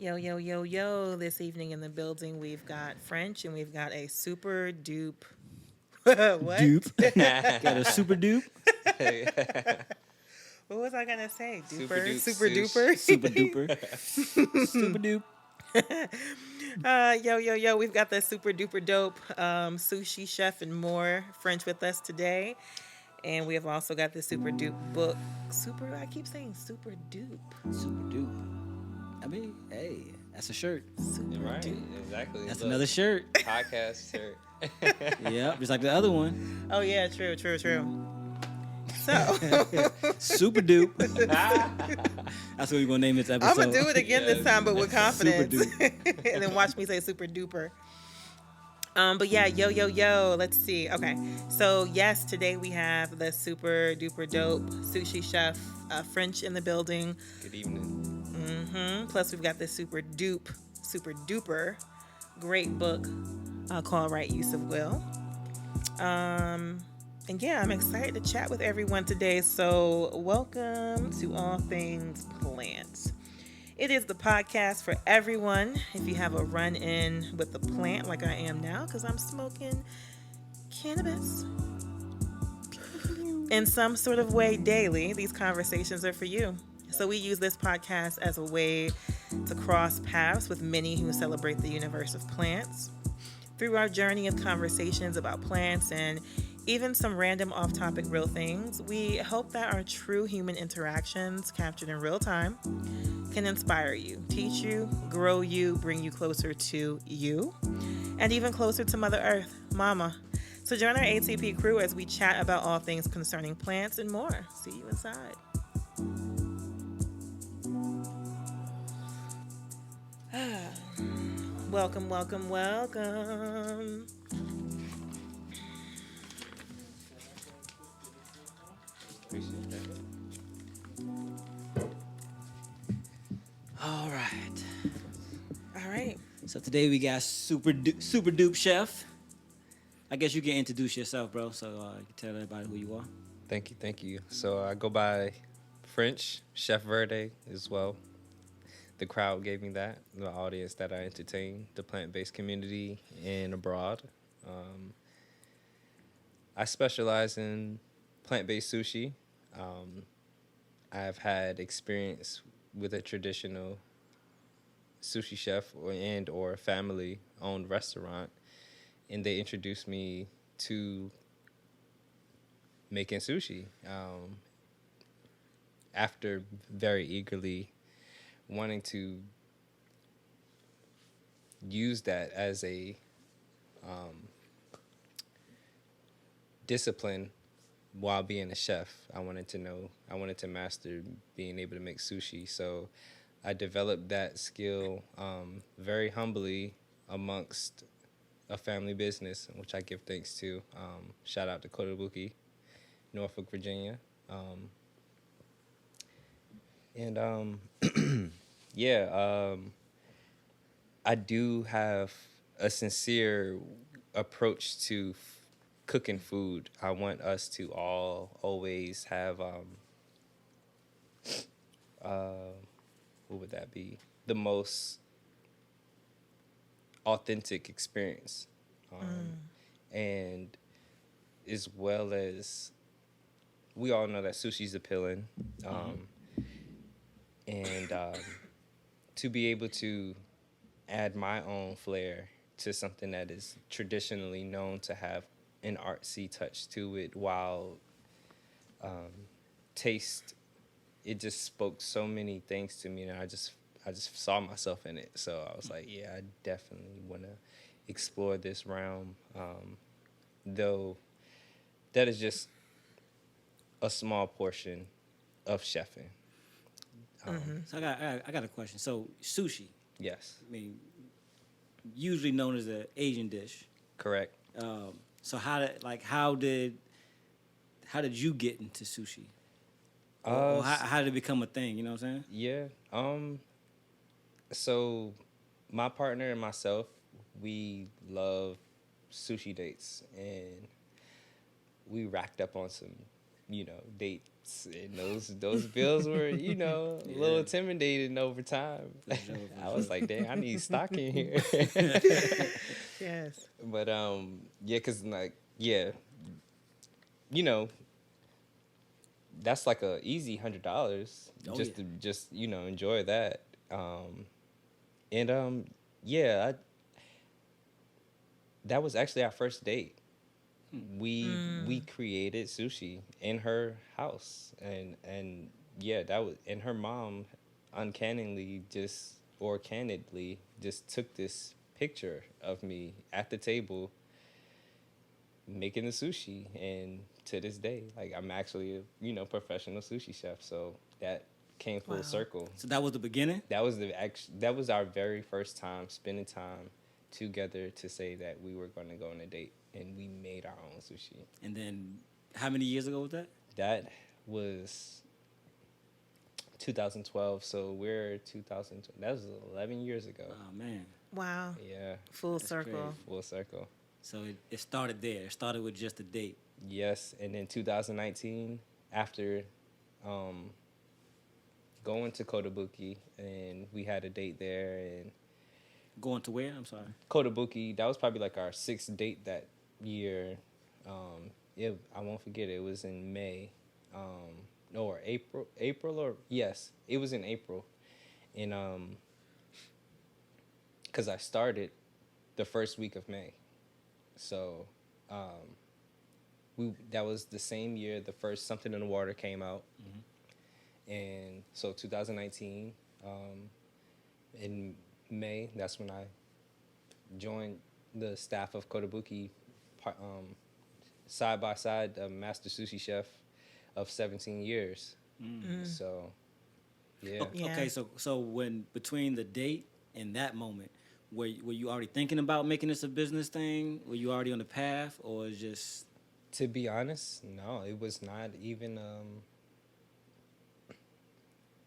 Yo, yo, yo, yo. This evening in the building, we've got French and we've got a super dupe. What? Dupe. Got a super dupe. What was I going to say? Super Duper? Dupe Super sushi. duper? Super duper. Super dupe. Yo, yo, yo. We've got the super duper dope sushi chef and more French with us today. And we have also got the super dupe book. I keep saying super dupe. Super dupe. I mean, hey, that's a shirt. Super Right, dupe. exactly. That's Look, another shirt. podcast shirt. Yep, just like the other one. Oh, yeah, true, true, true. So. Super dupe. That's what we're gonna name this episode. I'm gonna do it again this time, but with confidence, Super and then watch me say super duper. But yeah, yo, yo, yo. Let's see. Okay, so yes, today we have the super duper dope sushi chef, French in the building. Good evening. Plus, we've got the super duper, great book called Right Use of Will. And yeah, I'm excited to chat with everyone today. So, welcome to All Things Plants. It is the podcast for everyone. If you have a run in with the plant, like I am now, because I'm smoking cannabis in some sort of way daily, these conversations are for you. So, we use this podcast as a way to cross paths with many who celebrate the universe of plants. Through our journey of conversations about plants and even some random off-topic real things, we hope that our true human interactions captured in real time can inspire you, teach you, grow you, bring you closer to you, and even closer to Mother Earth, Mama. So join our ATP crew as we chat about all things concerning plants and more. See you inside. Welcome, welcome, welcome. Appreciate that. All right. All right. So today we got super dupe chef. I guess you can introduce yourself, bro. So you can tell everybody who you are. Thank you. So I go by French, Chef Verde as well. The crowd gave me that, the audience that I entertain, the plant-based community and abroad. I specialize in plant-based sushi. I've had experience with a traditional sushi chef or family-owned restaurant, and they introduced me to making sushi after very eagerly wanting to use that as a discipline while being a chef. I wanted to master being able to make sushi. So I developed that skill very humbly amongst a family business, which I give thanks to. Shout out to Kotobuki, Norfolk, Virginia. I do have a sincere approach to cooking food. I want us to all always have what would that be? The most authentic experience, and as well as we all know that sushi's appealing, and to be able to add my own flair to something that is traditionally known to have an artsy touch to it, while taste, it just spoke so many things to me, and I just saw myself in it. So I was like, yeah, I definitely want to explore this realm, though that is just a small portion of chefing. So I got a question. So sushi, Yes, I mean, usually known as an Asian dish. correct. So how did you get into sushi? Or how did it become a thing? You know what I'm saying? Yeah. So my partner and myself, we love sushi dates, and we racked up on some dates, and those bills were, a little intimidating over time. For sure, I was like, dang, I need stock in here. Yes. But yeah, cause like you know, that's like a easy $100 to just enjoy that. And yeah, that was actually our first date. We created sushi in her house, and yeah, that was, and her mom uncannily just or candidly just took this picture of me at the table making the sushi, and to this day, like, I'm actually a professional sushi chef, so that came full circle. So that was the beginning? That was our very first time spending time together to say that we were going to go on a date, and we made our own sushi. And then how many years ago was that? That was 2012, so we're 2000. That was 11 years ago. Oh, man. Wow. Yeah. Full circle. crazy. Full circle. So it started there. It started with just a date. Yes, and then 2019, after going to Kotobuki, and we had a date there, and Going to where? I'm sorry. Kotobuki, that was probably like our sixth date that year. I won't forget it. It was in May, or April, or yes, it was in April, and because I started the first week of May, so that was the same year the first Something in the Water came out, and so 2019, in May, that's when I joined the staff of Kotobuki, side by side, a master sushi chef of 17 years. So, yeah. Yeah. Okay, so when between the date and that moment, were you already thinking about making this a business thing? Were you already on the path, or is just? To be honest, no, it was not even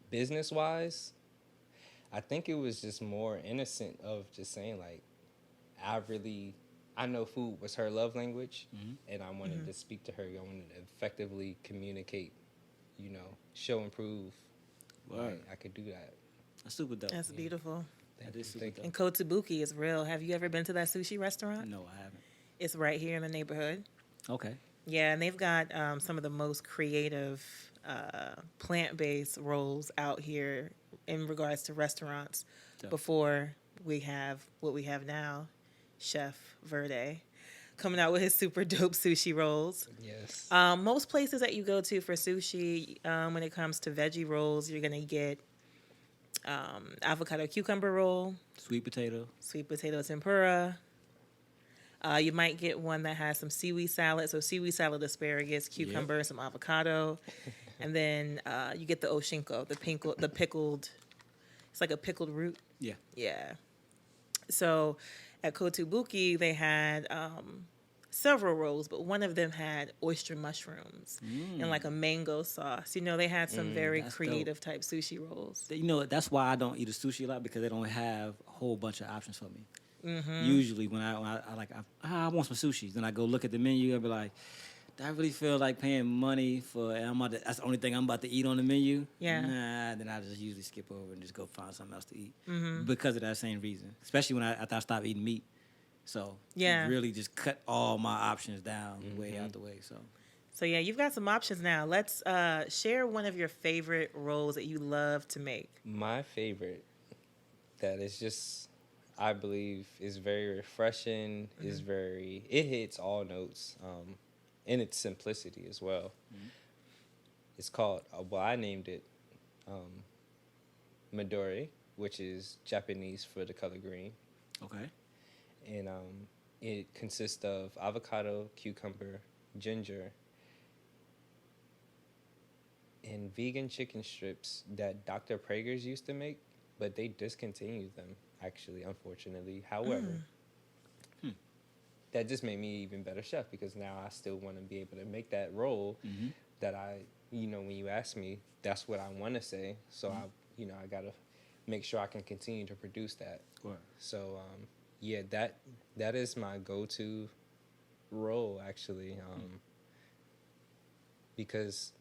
business-wise. I think it was just more innocent of just saying, like, I know food was her love language, and I wanted to speak to her. I wanted to effectively communicate, show and prove. Right. I could do that. That's super dope. That's beautiful. That is super dope. And Kotobuki is real. Have you ever been to that sushi restaurant? No, I haven't. It's right here in the neighborhood. Okay. Yeah, and they've got some of the most creative plant-based rolls out here in regards to restaurants. Dope. Before we have what we have now, Chef Verde coming out with his super dope sushi rolls. Yes. Most places that you go to for sushi, when it comes to veggie rolls, you're going to get avocado cucumber roll, Sweet potato tempura. You might get one that has some seaweed salad, so seaweed salad, asparagus, cucumber, some avocado, and then you get the oshinko, the pickled. It's like a pickled root. Yeah. Yeah. So at Kotobuki, they had several rolls, but one of them had oyster mushrooms and like a mango sauce. They had some very That's creative type sushi rolls. That's why I don't eat a sushi a lot, because they don't have a whole bunch of options for me. Usually when I want some sushi, then I go look at the menu and be like, do I really feel like paying money for, and that's the only thing I'm about to eat on the menu? Yeah. Nah, then I just usually skip over and just go find something else to eat because of that same reason, especially after I stopped eating meat. So Yeah. it really just cut all my options down way out the way. So yeah, you've got some options now. Let's share one of your favorite rolls that you love to make. My favorite, that is just, I believe, is very refreshing, it hits all notes, in its simplicity as well. It's called, I named it Midori, which is Japanese for the color green. Okay. And it consists of avocado, cucumber, ginger, and vegan chicken strips that Dr. Prager's used to make, but they discontinued them, actually, unfortunately. However, that just made me an even better chef, because now I still want to be able to make that roll that when you ask me, that's what I want to say. So I got to make sure I can continue to produce that. Right. So, yeah, that is my go-to roll, actually. because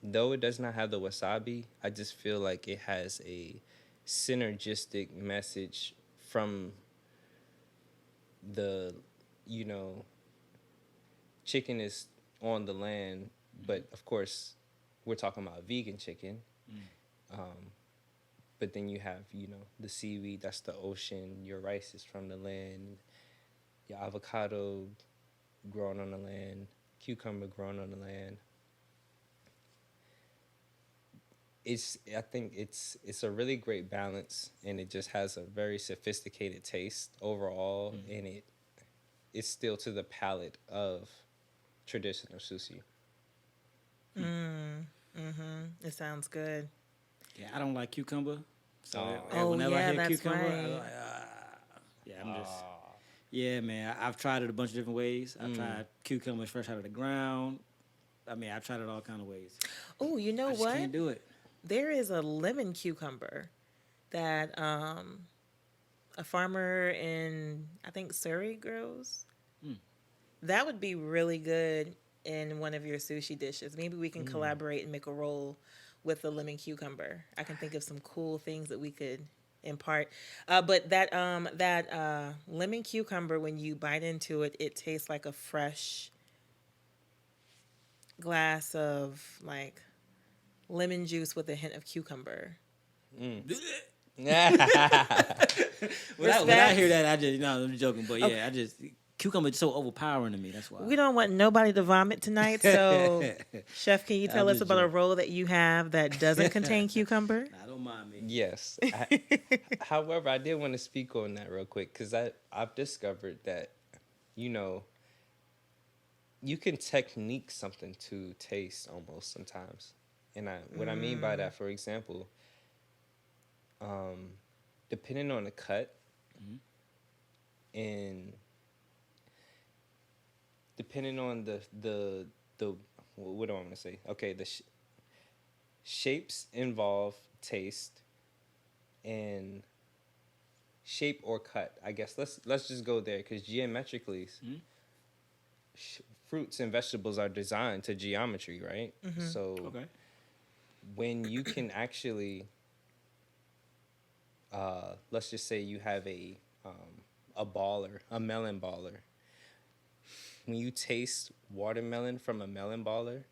though it does not have the wasabi, I just feel like it has a synergistic message from the, you know, chicken is on the land, but of course, we're talking about vegan chicken. But then you have, you know, the seaweed, that's the ocean. Your rice is from the land. Your avocado grown on the land. Cucumber grown on the land. I think it's a really great balance, and it just has a very sophisticated taste overall, and it's still to the palate of traditional sushi. It sounds good. Yeah, I don't like cucumber. So Oh, whenever I yeah, hear that's cucumber, right. I'm like, yeah, I'm just. Yeah, man. I've tried it a bunch of different ways. I've tried cucumbers fresh out of the ground. I mean, I've tried it all kind of ways. Oh, you know I just what? can't do it. There is a lemon cucumber that a farmer in, I think, Surrey grows. That would be really good in one of your sushi dishes. Maybe we can collaborate and make a roll with the lemon cucumber. I can think of some cool things that we could impart. But that lemon cucumber, when you bite into it, it tastes like a fresh glass of like lemon juice with a hint of cucumber. When I hear that, I just, no, I'm joking. But yeah, I just, cucumber is so overpowering to me. That's why. We don't want nobody to vomit tonight. So, Chef, can you tell us just about a joking. roll that you have that doesn't contain cucumber? I don't mind me. Yes. However, I did want to speak on that real quick because I've discovered that, you know, you can technique something to taste almost sometimes. And what I mean by that, for example, depending on the cut and depending on the what do I want to say? Okay, the shapes involve taste and shape or cut. I guess let's just go there because geometrically, fruits and vegetables are designed to geometry, right? So when you can actually, let's just say you have a baller, a melon baller. When you taste watermelon from a melon baller,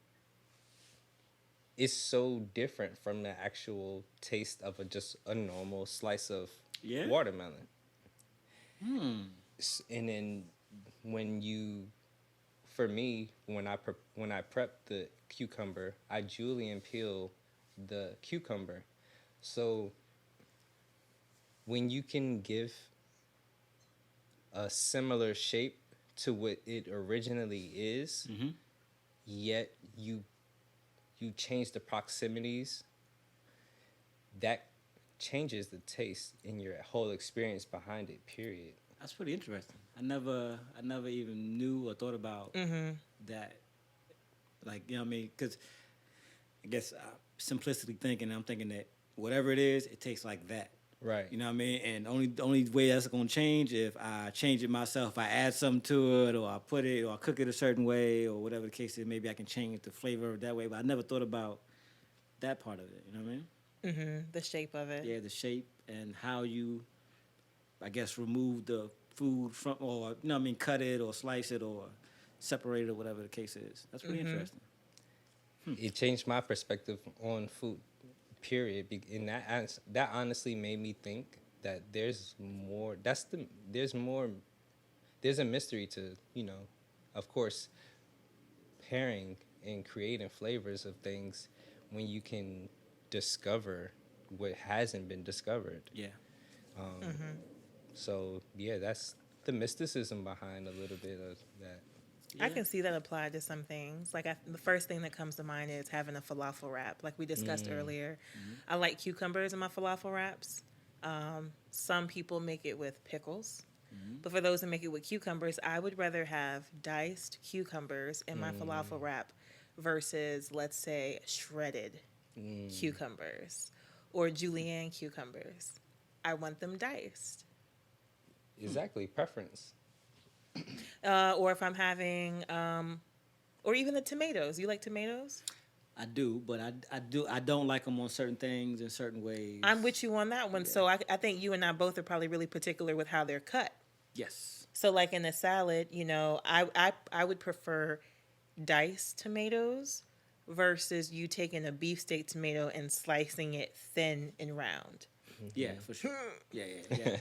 it's so different from the actual taste of just a normal slice of watermelon. And then for me, when I prep the cucumber, I julienne peel the cucumber. So when you can give a similar shape to what it originally is, yet you change the proximities, that changes the taste and your whole experience behind it, period. That's pretty interesting. I never even knew or thought about that. Like, you know what I mean? Because I guess simplistically thinking, I'm thinking that whatever it is, it tastes like that. Right. You know what I mean? And the only way that's going to change if I change it myself, I add something to it, or I put it, or I cook it a certain way, or whatever the case is. Maybe I can change the flavor that way. But I never thought about that part of it. You know what I mean? The shape of it. Yeah, the shape and how you, I guess, remove the food from, or, you know what I mean, cut it or slice it or separate it or whatever the case is. That's pretty interesting. It changed my perspective on food, period. And that honestly made me think that there's more. There's a mystery to, you know, of course, pairing and creating flavors of things when you can discover what hasn't been discovered. Yeah. So yeah, that's the mysticism behind a little bit of that. I can see that applied to some things. Like the first thing that comes to mind is having a falafel wrap, like we discussed earlier. I like cucumbers in my falafel wraps. Some people make it with pickles, but for those that make it with cucumbers, I would rather have diced cucumbers in my falafel wrap versus, let's say, shredded cucumbers or julienne cucumbers. I want them diced. Exactly, preference. Or if I'm having Or even the tomatoes. You like tomatoes? I do, but I don't like them on certain things in certain ways. I'm with you on that one. So I think you and I both are probably really particular with how they're cut. Yes. So like in a salad, I would prefer diced tomatoes versus you taking a beefsteak tomato and slicing it thin and round. Yeah, for sure. Yeah.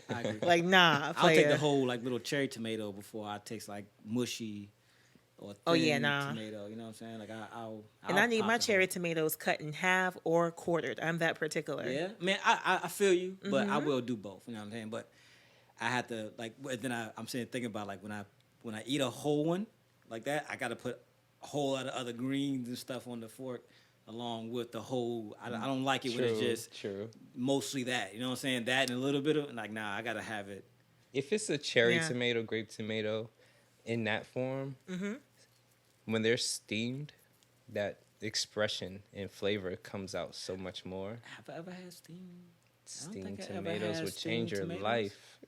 I agree. Like nah, I'll take player. the whole like little cherry tomato before I taste like mushy or thin Oh, yeah, nah. tomato. You know what I'm saying? Like I'll And I need pop my the cherry whole- tomatoes cut in half or quartered. I'm that particular. Yeah, man, I feel you, but I will do both. You know what I'm saying? But I have to like. Then I'm saying thinking about like when I eat a whole one like that, I got to put a whole lot of other greens and stuff on the fork along with the whole. I don't like it when it's just mostly that. You know what I'm saying? That and a little bit of like nah, I gotta have it. If it's a cherry Yeah. tomato, grape tomato, in that form, when they're steamed, that expression and flavor comes out so much more. Have I ever had steamed? Steamed think I ever tomatoes had would steamed change your tomatoes. life.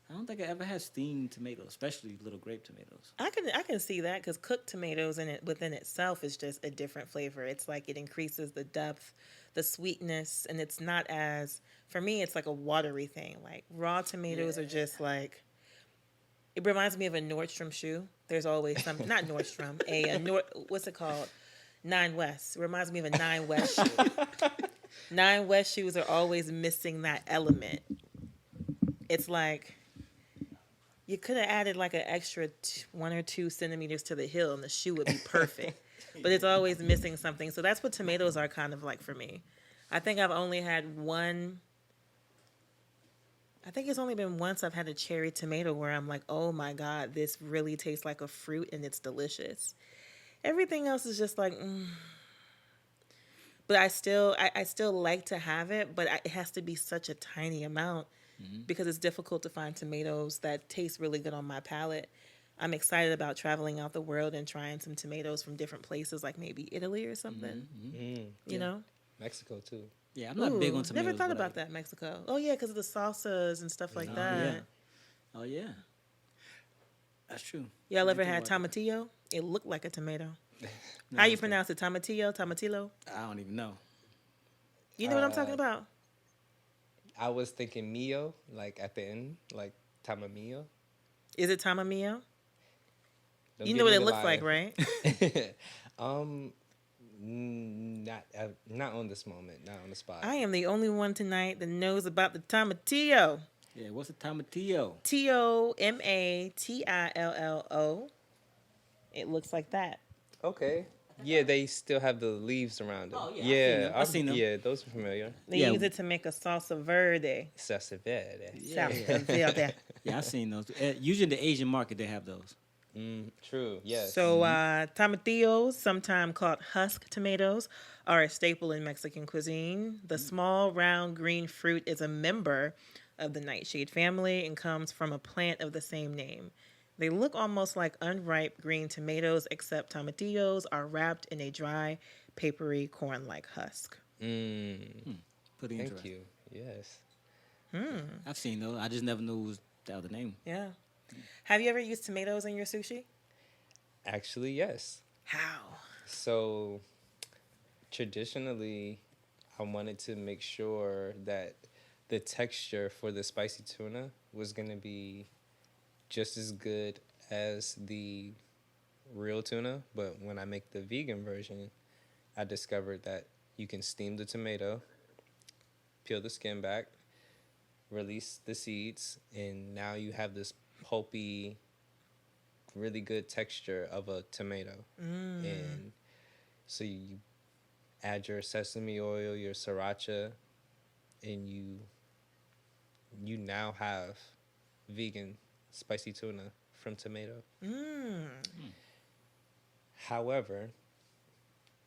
I don't think I ever had steamed tomatoes, especially little grape tomatoes. I can see that because cooked tomatoes in it within itself is just a different flavor. It's like it increases the depth, the sweetness, and it's not as for me. It's like a watery thing. Like raw tomatoes are just like. It reminds me of a Nordstrom shoe. There's always some not Nordstrom what's it called? Nine West. It reminds me of a Nine West shoe. Nine West shoes are always missing that element. It's like. You could have added like an extra 1 or 2 centimeters to the heel and the shoe would be perfect. But it's always missing something. So that's what tomatoes are kind of like for me. I think I've only had one. I think it's only been once I've had a cherry tomato where I'm like, oh my God, this really tastes like a fruit and it's delicious. Everything else is just like, But I still like to have it, but it has to be such a tiny amount. Because it's difficult to find tomatoes that taste really good on my palate. I'm excited about traveling out the world and trying some tomatoes from different places, like maybe Italy or something. You know? Mexico too. Yeah, I'm not big on tomatoes. Never thought but about that, Mexico. Oh, yeah, because of the salsas and stuff like that. Oh, yeah. That's true. Y'all ever Didn't had think about tomatillo? It looked like a tomato. No, How you it's good. pronounce it? Tomatillo? Tomatillo? I don't even know. You know what I'm talking about? I was thinking mio, like at the end, like tamamio. Is it tamamillo? Don't You give know what me it the looks lie. like, right? Not on this moment, not on the spot. I am the only one tonight that knows about the tomatillo. Yeah, what's a tomatillo? Tomatillo. It looks like that. Okay. Yeah, they still have the leaves around them. Oh, yeah, I've seen them. Yeah, those are familiar. They Yeah. use it to make a salsa verde. Salsa verde. Salsa verde. Yeah, I've seen those. Usually in the Asian market, they have those. True. Yes. So tomatillos, sometimes called husk tomatoes, are a staple in Mexican cuisine. The small, round, green fruit is a member of the nightshade family and comes from a plant of the same name. They look almost like unripe green tomatoes, except tomatillos are wrapped in a dry, papery, corn-like husk. Pretty Thank interesting. you. Yes. I've seen those. I just never knew it was the other name. Yeah. Have you ever used tomatoes in your sushi? Actually, yes. How? So, traditionally, I wanted to make sure that the texture for the spicy tuna was going to be just as good as the real tuna. But when I make the vegan version, I discovered that you can steam the tomato, peel the skin back, release the seeds, and now you have this pulpy, really good texture of a tomato. And so you add your sesame oil, your sriracha, and you now have vegan spicy tuna from tomato. However,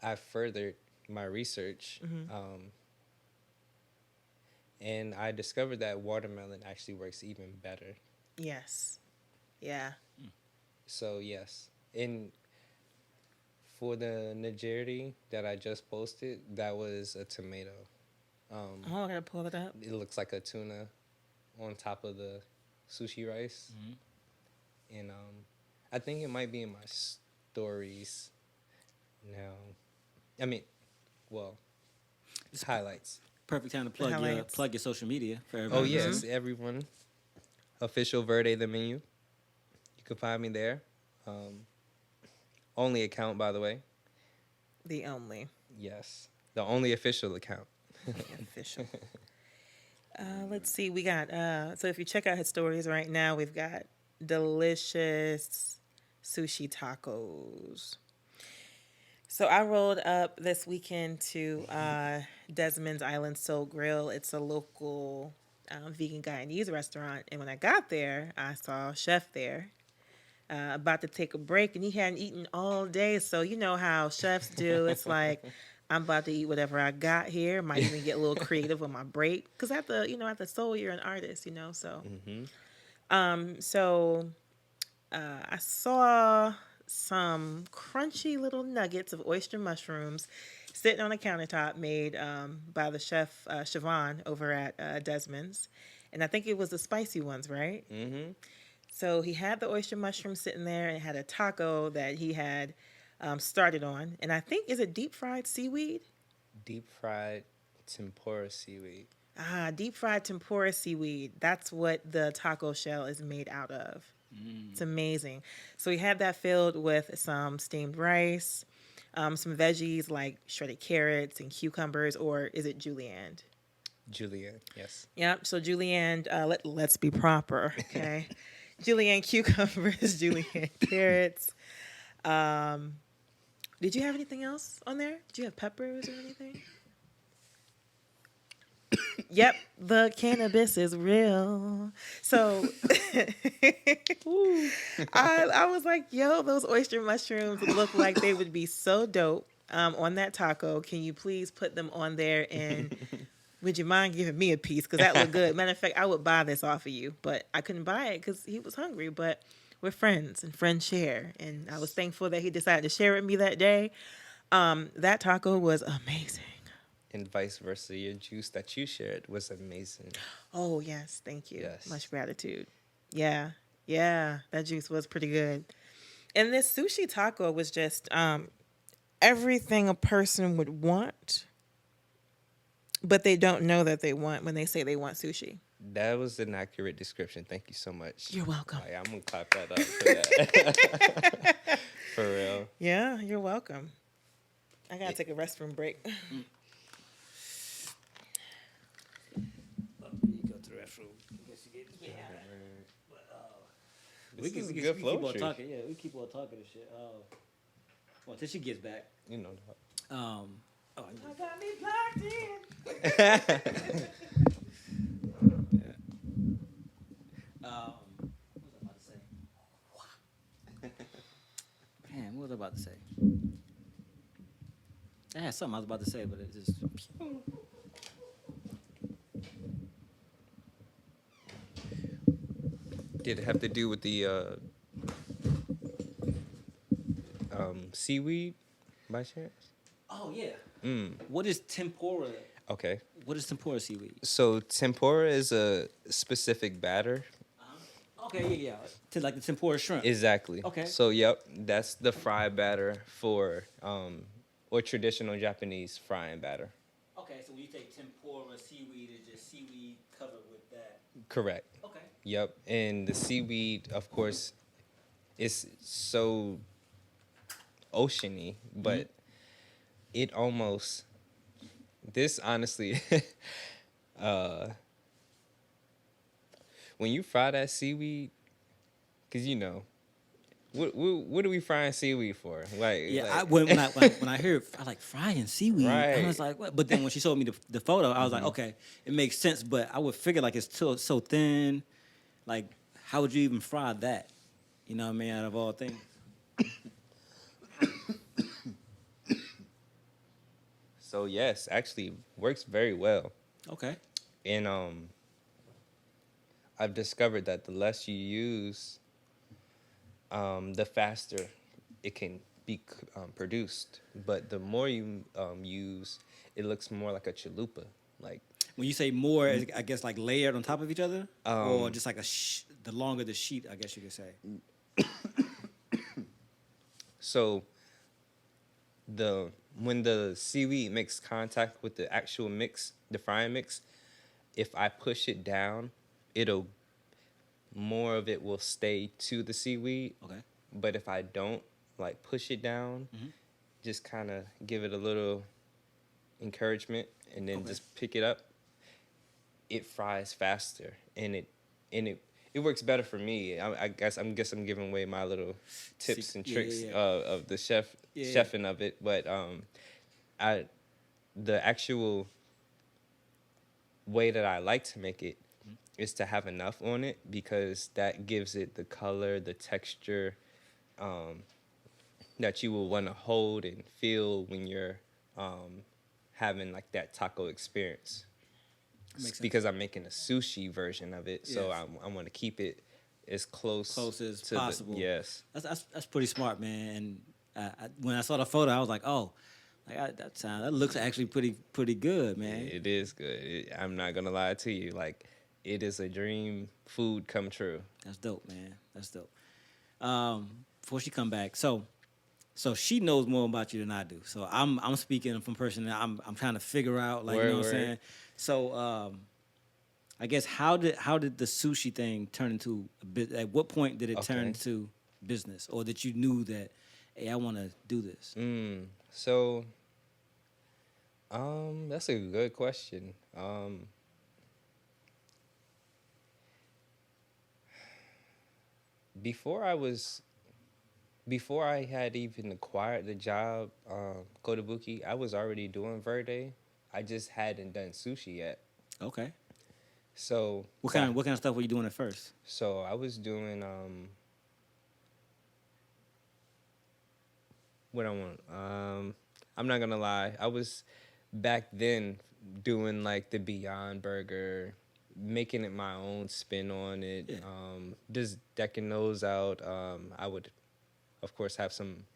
I furthered my research, and I discovered that watermelon actually works even better. Yes. Yeah. So yes, and for the nigiri that I just posted, that was a tomato. Oh, I gotta pull it up. It looks like a tuna on top of the sushi rice, and I think it might be in my stories Now, I mean, well, it's highlights. Perfect time to plug your social media for everybody. Oh yes, everyone. Official Verde the menu. You can find me there. Only account, by the way. The only. Yes, the only official account. Official. Let's see. We got, so if you check out his stories right now, we've got delicious sushi tacos. So I rolled up this weekend to Desmond's Island Soul Grill. It's a local vegan Guyanese restaurant. And when I got there, I saw a chef there about to take a break, and he hadn't eaten all day. So you know how chefs do. It's like, I'm about to eat whatever I got here. Might even get a little creative on my break. Because at the Soul, you're an artist, so. So I saw some crunchy little nuggets of oyster mushrooms sitting on a countertop made by the chef Siobhan over at Desmond's. And I think it was the spicy ones, right? Mm-hmm. So he had the oyster mushrooms sitting there and had a taco that he had started on. And I think, is it deep fried seaweed? Deep fried tempura seaweed. Deep fried tempura seaweed. That's what the taco shell is made out of. It's amazing. So we had that filled with some steamed rice, some veggies like shredded carrots and cucumbers, or is it julienne? Julienne, yes. Yep. So julienne, let's be proper, okay? Julienne cucumbers, julienne carrots. Did you have anything else on there? Did you have peppers or anything? Yep, the cannabis is real. So I was like, yo, those oyster mushrooms look like they would be so dope on that taco. Can you please put them on there? And would you mind giving me a piece? Because that looked good. Matter of fact, I would buy this off of you, but I couldn't buy it because he was hungry. But we're friends, and friends share. And I was thankful that he decided to share with me that day. That taco was amazing. And vice versa, your juice that you shared was amazing. Oh, yes. Thank you. Yes. Much gratitude. Yeah. Yeah. That juice was pretty good. And this sushi taco was just everything a person would want, but they don't know that they want when they say they want sushi. That was an accurate description. Thank you so much. You're welcome. I'm going to clap that up for that. For real. Yeah, you're welcome. I got to take a restroom break. We can keep on talking. Yeah, we keep on talking and shit. Well, until she gets back. You know. I got me plugged in. What was I about to say? I had something I was about to say, but it just. Did it have to do with the seaweed by chance? Oh, yeah. What is tempura? Okay. What is tempura seaweed? So tempura is a specific batter. Okay, yeah. To like the tempura shrimp. Exactly. Okay. So, yep, that's the fry batter for, or traditional Japanese frying batter. Okay, so when you say tempura seaweed, it's just seaweed covered with that. Correct. Okay. Yep. And the seaweed, of course, is so oceany, but it almost, this honestly, when you fry that seaweed, because what are we frying seaweed for? When I hear I like frying seaweed, Right. I was like, what? But then when she showed me the photo, I was like, okay, it makes sense. But I would figure like it's so thin, like how would you even fry that? You know what I mean? Out of all things. So yes, actually works very well. Okay. And I've discovered that the less you use, the faster it can be produced. But the more you use, it looks more like a chalupa. Like when you say more, I guess like layered on top of each other, or just like the longer the sheet, I guess you could say. So the when the seaweed makes contact with the actual mix, the frying mix, if I push it down, it'll more of it will stay to the seaweed. Okay. But if I don't like push it down, just kind of give it a little encouragement and then just pick it up, it fries faster and it works better for me. I guess I'm giving away my little tips and tricks of the chefing of it, but I the actual way that I like to make it is to have enough on it because that gives it the color, the texture that you will want to hold and feel when you're having like that taco experience. Because I'm making a sushi version of it, so I want to keep it as close as to possible. Yes, that's pretty smart, man. And when I saw the photo, I was like, oh, like that looks actually pretty good, man. it is good. I'm not gonna lie to you, like it is a dream food come true. That's dope, man. That's dope. Before she come back, so she knows more about you than I do. So I'm speaking from person that I'm trying to figure out, like, you know what I'm saying. So I guess how did the sushi thing turn into a bit? At what point did it turn into business, or that you knew that, hey, I want to do this? So, that's a good question. Before I had even acquired the job, Kotobuki, I was already doing Verde. I just hadn't done sushi yet. Okay. So what kind of stuff were you doing at first? So I was doing what I want. I'm not gonna lie. I was back then doing like the Beyond Burger, making it my own spin on it. Yeah. Just decking those out. I would, of course, have some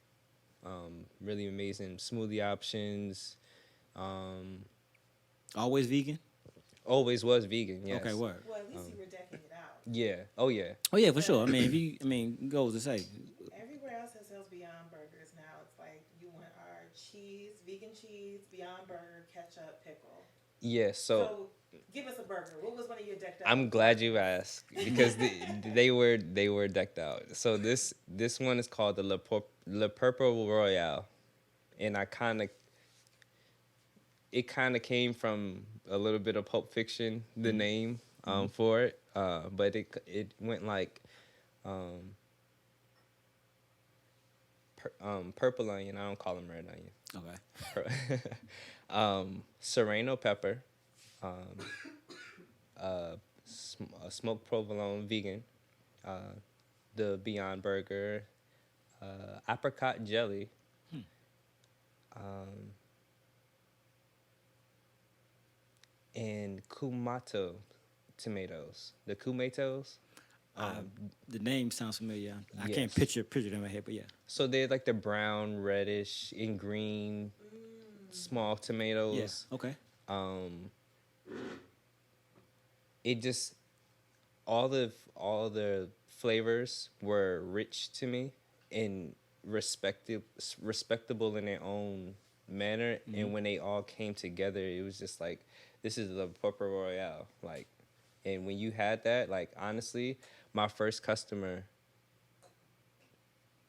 really amazing smoothie options. Always vegan? Always was vegan, yes. Okay, word. Well, at least you were decking it out. Yeah. Oh, yeah. Oh yeah, for sure. I mean, goes to say. Everywhere else that sells Beyond Burgers now, it's like you want our cheese, vegan cheese, Beyond Burger, ketchup, pickle. Yeah. So give us a burger. What was one of your decked out? I'm glad you asked because they were decked out. So this one is called the Le Purple Royale, and it kind of came from a little bit of Pulp Fiction, the name for it, but it went like purple onion. I don't call them red onion. Okay. Serrano pepper, smoked provolone vegan, the Beyond Burger, apricot jelly, and kumato tomatoes. The kumatos. The name sounds familiar. I Yes. can't picture them in my head, but yeah. So they're like the brown, reddish, and green small tomatoes. Yeah. Okay. It just all the flavors were rich to me and respectable in their own manner. And when they all came together, it was just like, this is the Purple Royale. Like, and when you had that, like, honestly, my first customer,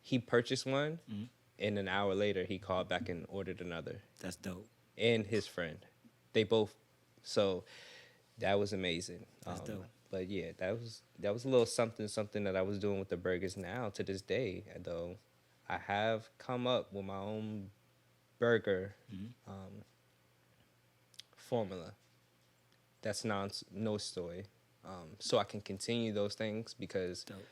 he purchased one, and an hour later he called back and ordered another. That's dope. And his friend, they both. So that was amazing. That's dope. But yeah, that was a little something that I was doing with the burgers. Now to this day, though, I have come up with my own burger formula. That's no soy, so I can continue those things because Dope.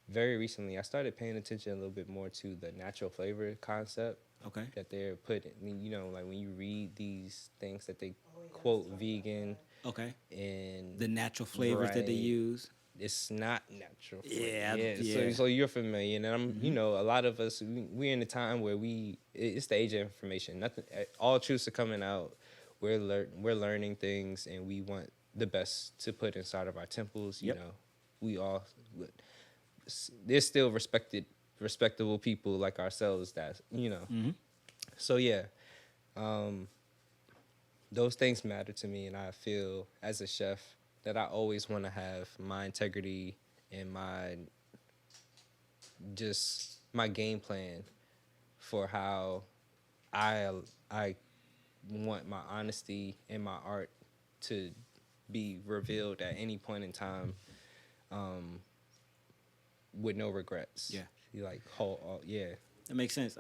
very recently I started paying attention a little bit more to the natural flavor concept. Okay. That they're putting. I mean, like when you read these things that they quote vegan. Okay. And the natural flavors that they use. It's not natural. Yeah. So you're familiar, and I'm, a lot of us, we're in a time where it's the age of information. Nothing, all truths are coming out. We're learning things, and we want the best to put inside of our temples. You know, we all. There's still respectable people like ourselves that. So yeah, um, those things matter to me, and I feel as a chef that I always want to have my integrity and my game plan for how I I want my honesty and my art to be revealed at any point in time, um, with no regrets. Yeah. You like whole, yeah. That makes sense.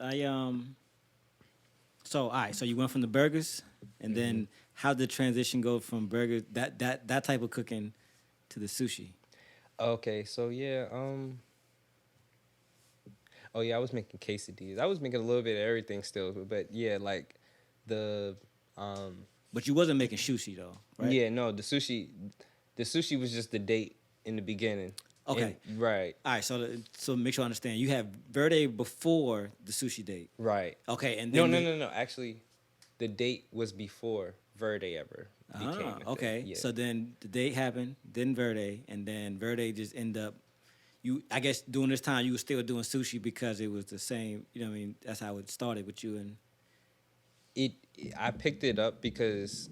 So all right, so you went from the burgers, and then how did the transition go from burgers that type of cooking to the sushi? Okay, so yeah, oh yeah, I was making quesadillas. I was making a little bit of everything still, but yeah, like the But you wasn't making sushi though, right? yeah, no, the sushi was just the date in the beginning. Okay. Right. All right, so make sure I understand. You have Verde before the sushi date. Right. Okay, and No, then no, no, no. Actually, the date was before Verde ever became a thing. okay. Yeah. So then the date happened, then Verde, and then Verde just ended up. I guess during this time you were still doing sushi because it was the same. You know what I mean? That's how it started with you and. I picked it up because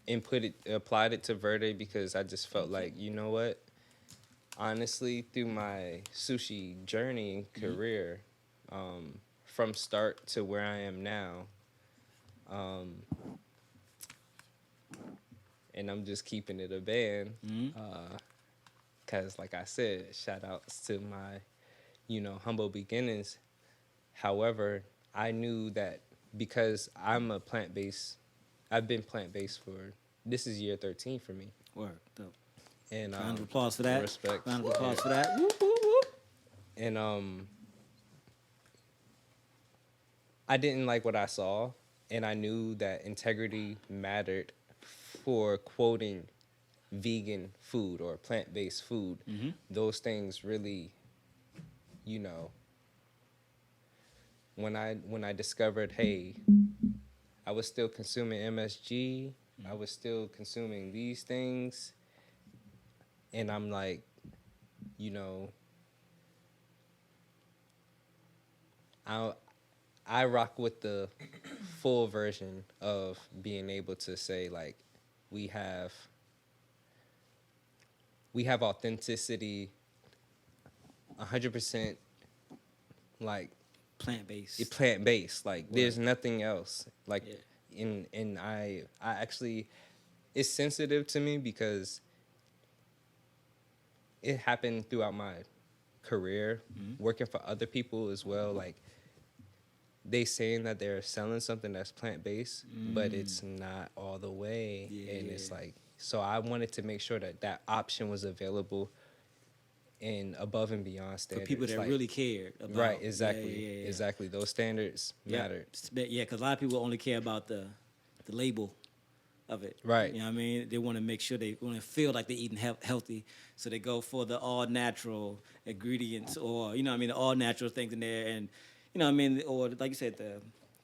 applied it to Verde because I just felt like, you know what? Honestly, through my sushi journey and career, from start to where I am now, and I'm just keeping it a band, because like I said, shout outs to my, humble beginnings. However, I knew that because I've been plant-based this is year 13 for me. Word. Dope. And Round of applause for that. Respect. Round of applause for that. Whoop, whoop, whoop. And I didn't like what I saw, and I knew that integrity mattered for quoting vegan food or plant-based food. Those things really, when I discovered, hey, I was still consuming MSG, I was still consuming these things, and I'm like, I rock with the full version of being able to say like we have authenticity 100%, like plant-based, like there's nothing else, like and I actually, it's sensitive to me because it happened throughout my career working for other people as well. Like they saying that they're selling something that's plant-based, but it's not all the way. And it's like, so I wanted to make sure that option was available and above and beyond standards. For people that like, really cared about. Right, exactly. Exactly. Those standards mattered. Yeah, because a lot of people only care about the label of it. Right. You know what I mean? They want to make sure they want to feel like they're eating healthy, so they go for the all-natural ingredients or, you know what I mean, the all-natural things in there. And, you know what I mean, or like you said, the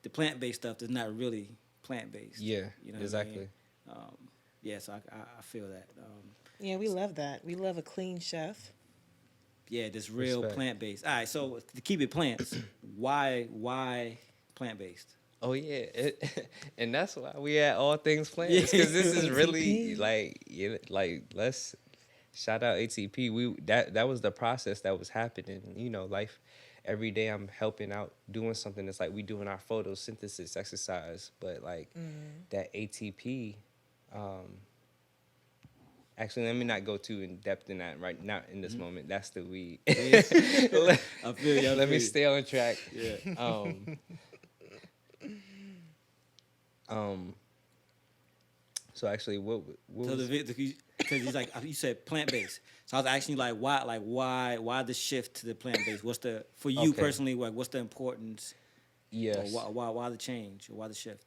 plant-based stuff is not really plant-based. Yeah, you know exactly. What I mean? Yeah, so I feel that. Yeah, we love that. We love a clean chef. Yeah, this real Respect. plant-based. All right, so to keep it plants, why plant-based? Oh yeah, and that's why we at All Things Plants, because this is really like let's shout out ATP. That was the process that was happening. Life every day I'm helping out doing something that's like we doing our photosynthesis exercise, but like that ATP. Actually, let me not go too in depth in that right now in this moment. That's the weed. I feel you. Let me stay on track. Yeah. So actually, what So was because he's like you said plant based. So I was asking you why the shift to the plant based? What's the for you Okay. personally? Like what's the importance? yes? Or why the change or why the shift?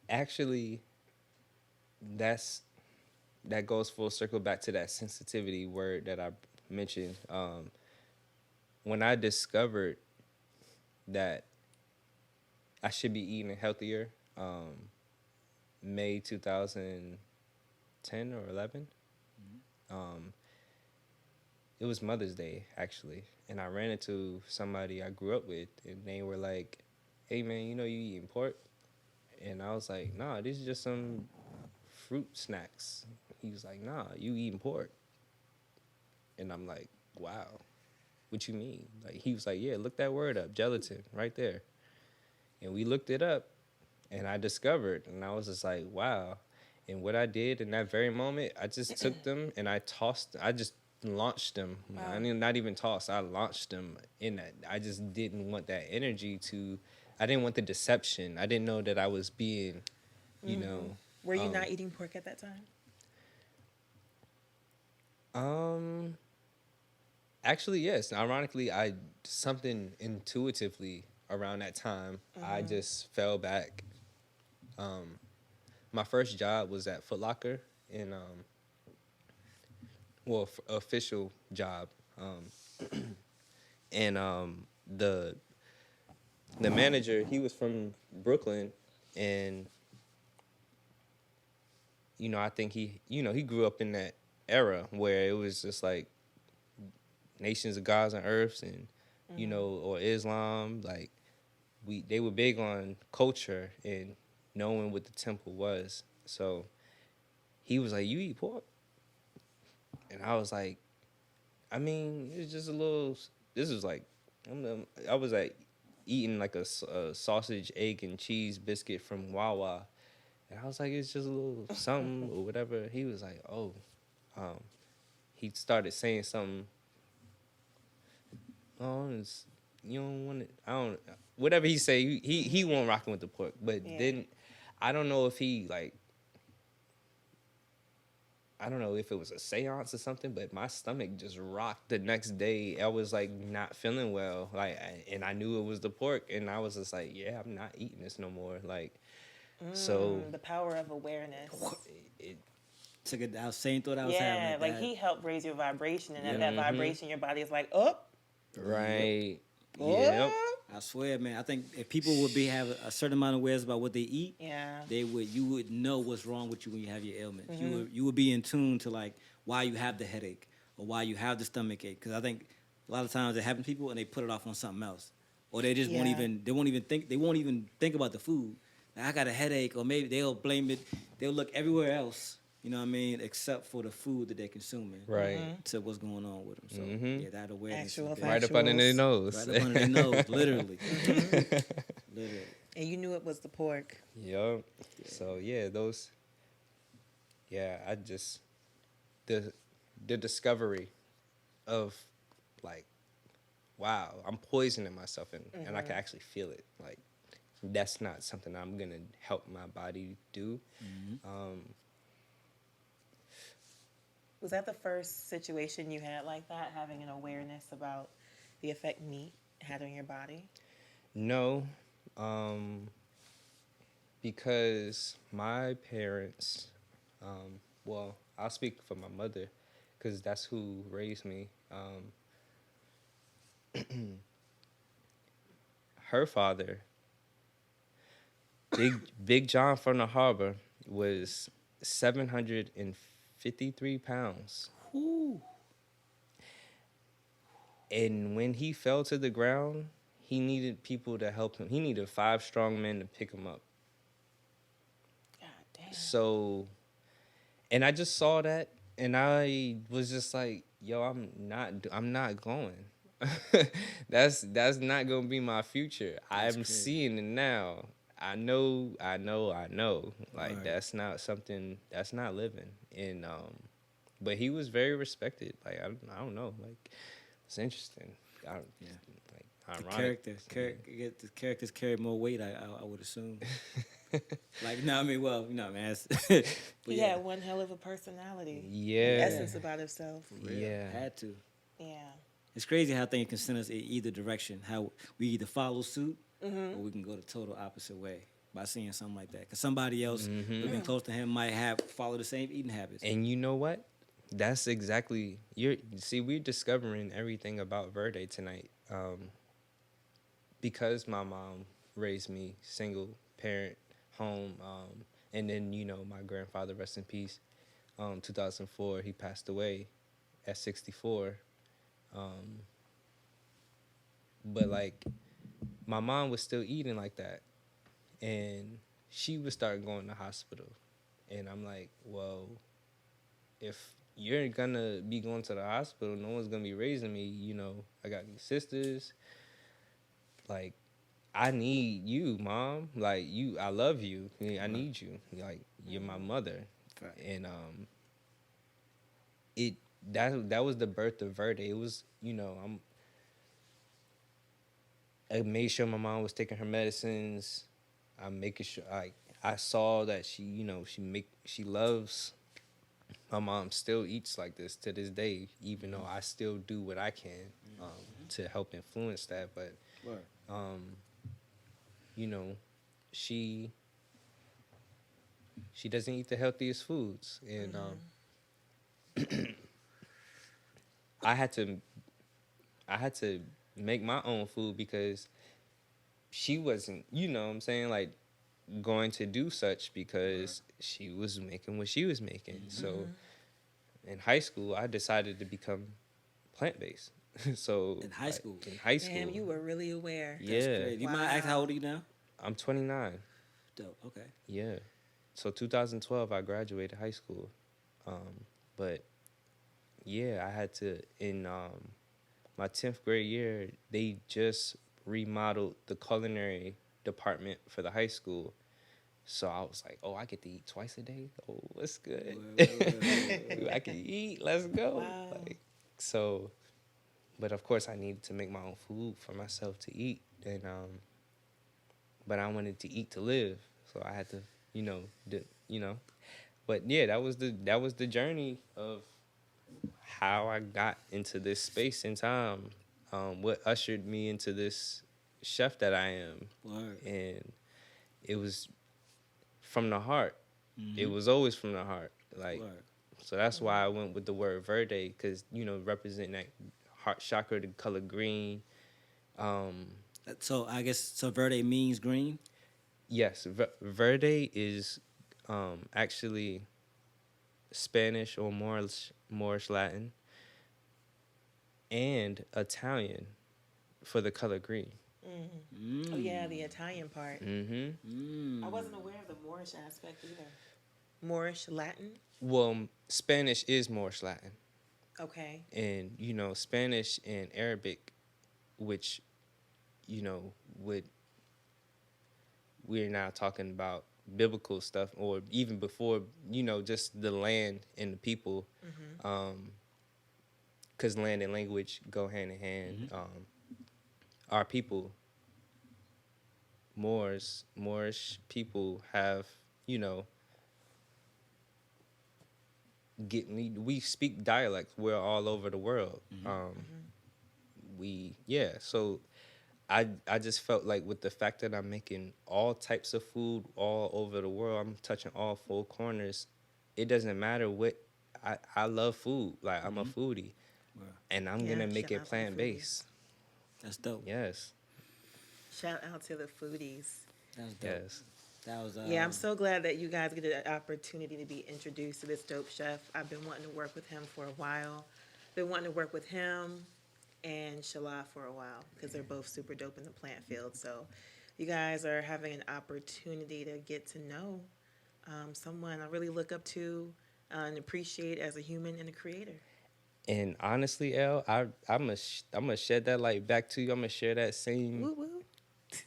Actually, that goes full circle back to that sensitivity word that I mentioned. When I discovered that I should be eating healthier, May 2010 or 11. It was Mother's Day, actually. And I ran into somebody I grew up with, and they were like, hey man, you know you eating pork? And I was like, nah, these are just some fruit snacks. He was like, nah, you eating pork. And I'm like, wow, what you mean? Like, he was like, yeah, look that word up, gelatin, right there. And we looked it up, and I discovered, and I was just like, wow. And what I did in that very moment, I just took them and I just launched them. Wow. I mean, not even tossed, I launched them in that. I just didn't want that energy I didn't want the deception. I didn't know that I was being, you know. Were you not eating pork at that time? Actually, yes. Ironically, something intuitively around that time, I just fell back. My first job was at Foot Locker in official job, and the manager, he was from Brooklyn, and I think he grew up in that era where it was just like nations of gods and earths, and or Islam. Like they were big on culture and knowing what the temple was. So he was like, "You eat pork?" And I was like, "I mean, it's just a little." This was like, I was like eating like a sausage, egg, and cheese biscuit from Wawa, and I was like, "It's just a little something or whatever." He was like, "Oh," he started saying something. Oh, you don't want it. I don't. Whatever he say, he won't rocking with the pork. But then, I don't know if he like. I don't know if it was a seance or something, but my stomach just rocked the next day. I was like not feeling well, and I knew it was the pork, and I was just like, yeah, I'm not eating this no more. Like, so The power of awareness. it Took it. I was same thought I was having. Yeah, like that. he helped raise your vibration, and at that vibration, your body is like, up. right, Oh. yep. I swear, man. I think if people would have a certain amount of awareness about what they eat, Yeah. you would know what's wrong with you when you have your ailments. You would be in tune to like why you have the headache or why you have the stomach ache. Because I think a lot of times it happens to people and they put it off on something else, or they just won't even think about the food. Like, I got a headache, or maybe they'll blame it. They'll look everywhere else. You know what I mean? Except for the food that they're consuming. Right. To what's going on with them. So, yeah, that awareness. Actual is big. Right up under their nose. Right up under their nose, literally. Literally. And you knew it was the pork. Yep. Yeah. So, I just, the discovery of, like, wow, I'm poisoning myself, and I can actually feel it. Like, that's not something I'm going to help my body do. Was that the first situation you had like that, having an awareness about the effect meat had on your body? No, because my parents, well, I'll speak for my mother, because that's who raised me. Her father, Big John from the Harbor, was 753 pounds. Ooh. And when he fell to the ground, he needed people to help him. He needed 5 strong men to pick him up. God damn. So, and I just saw that, and I was just like, yo, I'm not going. That's not gonna be my future. I'm seeing it now. I know. Like, right. That's not something, that's not living. And but he was very respected. Like, I don't know. Like, it's interesting. Like, ironic. The characters carry more weight, I would assume. Like, no, I mean, well, you know, man. He had one hell of a personality. Yeah. Essence about himself. Yeah. Had to. Yeah. It's crazy how things can send us in either direction. How we either follow suit or we can go the total opposite way by seeing something like that. Because somebody else who's been close to him might have followed the same eating habits. And you know what? That's exactly, we're discovering everything about Verde tonight. Because my mom raised me single parent home, and then, my grandfather, rest in peace, 2004, he passed away at 64. But like, my mom was still eating like that, and she would start going to the hospital, and I'm like, well, if you're gonna be going to the hospital, no one's gonna be raising me. You know, I got these sisters. Like, I need you, mom. Like, I love you. I need you. Like, you're my mother. Right. And it that was the birth of Verde. It was, I made sure my mom was taking her medicines. I'm making sure I saw that she loves. My mom still eats like this to this day, even though I still do what I can to help influence that. But Right. you know, she doesn't eat the healthiest foods, and I had to make my own food because she wasn't, you know what I'm saying, like going to do such because she was making what she was making. So in high school, I decided to become plant-based. So In high school? In high school. Damn, you were really aware. Yeah. That's crazy. You mind ask how old are you now? I'm 29. Dope. Okay. Yeah. So 2012, I graduated high school. But yeah, I had to, in my 10th grade year, they just remodeled the culinary department for the high school. So I was like, oh, I get to eat twice a day? Oh, that's good. I can eat. Let's go. Wow. So, but of course I needed to make my own food for myself to eat. And, but I wanted to eat to live. So I had to, but yeah, that was the journey of how I got into this space and time. What ushered me into this chef that I am. Word. And it was from the heart. Mm-hmm. It was always from the heart. Like, Word. so that's why I went with the word Verde, because, representing that heart chakra, the color green. So I guess Verde means green. Yes, Verde is actually Spanish or Moorish Latin, and Italian for the color green. Oh yeah, the Italian part. Mm-hmm. I wasn't aware of the Moorish aspect either. Moorish Latin. Well, Spanish is Moorish Latin. Okay. And, Spanish and Arabic, which, we're now talking about biblical stuff, or even before, just the land and the people, because land and language go hand in hand. Our people, Moorish people have, we speak dialects. We're all over the world. So I just felt like with the fact that I'm making all types of food all over the world, I'm touching all four corners. It doesn't matter what, I love food. Like, I'm a foodie, and I'm gonna make it plant-based. That's dope. Yes. Shout out to the foodies. That's dope. Yes. That was. Yeah, I'm so glad that you guys get the opportunity to be introduced to this dope chef. I've been wanting to work with him for a while. Been wanting to work with him and Shala for a while because they're both super dope in the plant field. So you guys are having an opportunity to get to know someone I really look up to and appreciate as a human and a creator. And honestly, Elle, I'm gonna shed that light back to you. I'm gonna share that same Woo woo.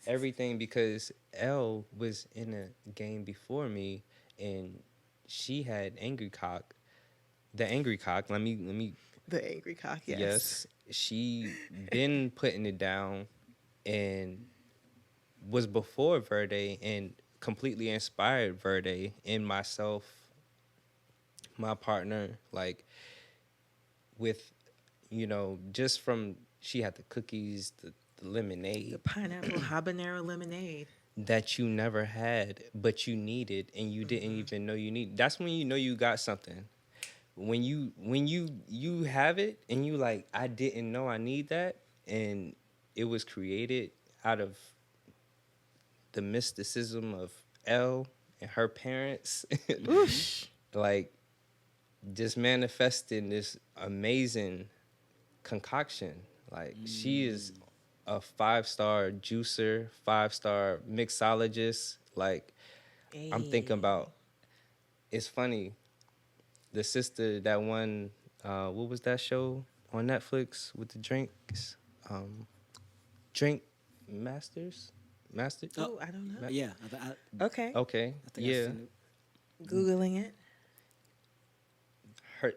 everything, because Elle was in a game before me, and she had Angry Cock. The Angry Cock. Let me. The angry cock. Yes. Yes, she been putting it down, and was before Verde, and completely inspired Verde in myself, my partner, like with, just from, she had the cookies, the lemonade. The pineapple habanero lemonade. That you never had, but you needed, and you didn't even know you need. That's when you know you got something. When you have it, and you like, I didn't know I need that, and it was created out of the mysticism of Elle and her parents. Like, just manifesting this amazing concoction. Like, she is a 5-star juicer, 5-star mixologist. Like, I'm thinking about. It's funny. The sister that won. What was that show on Netflix with the drinks? Drink Masters. Master. Oh, I don't know. Yeah. Okay. Okay. I think I've Yeah. seen it. Googling it.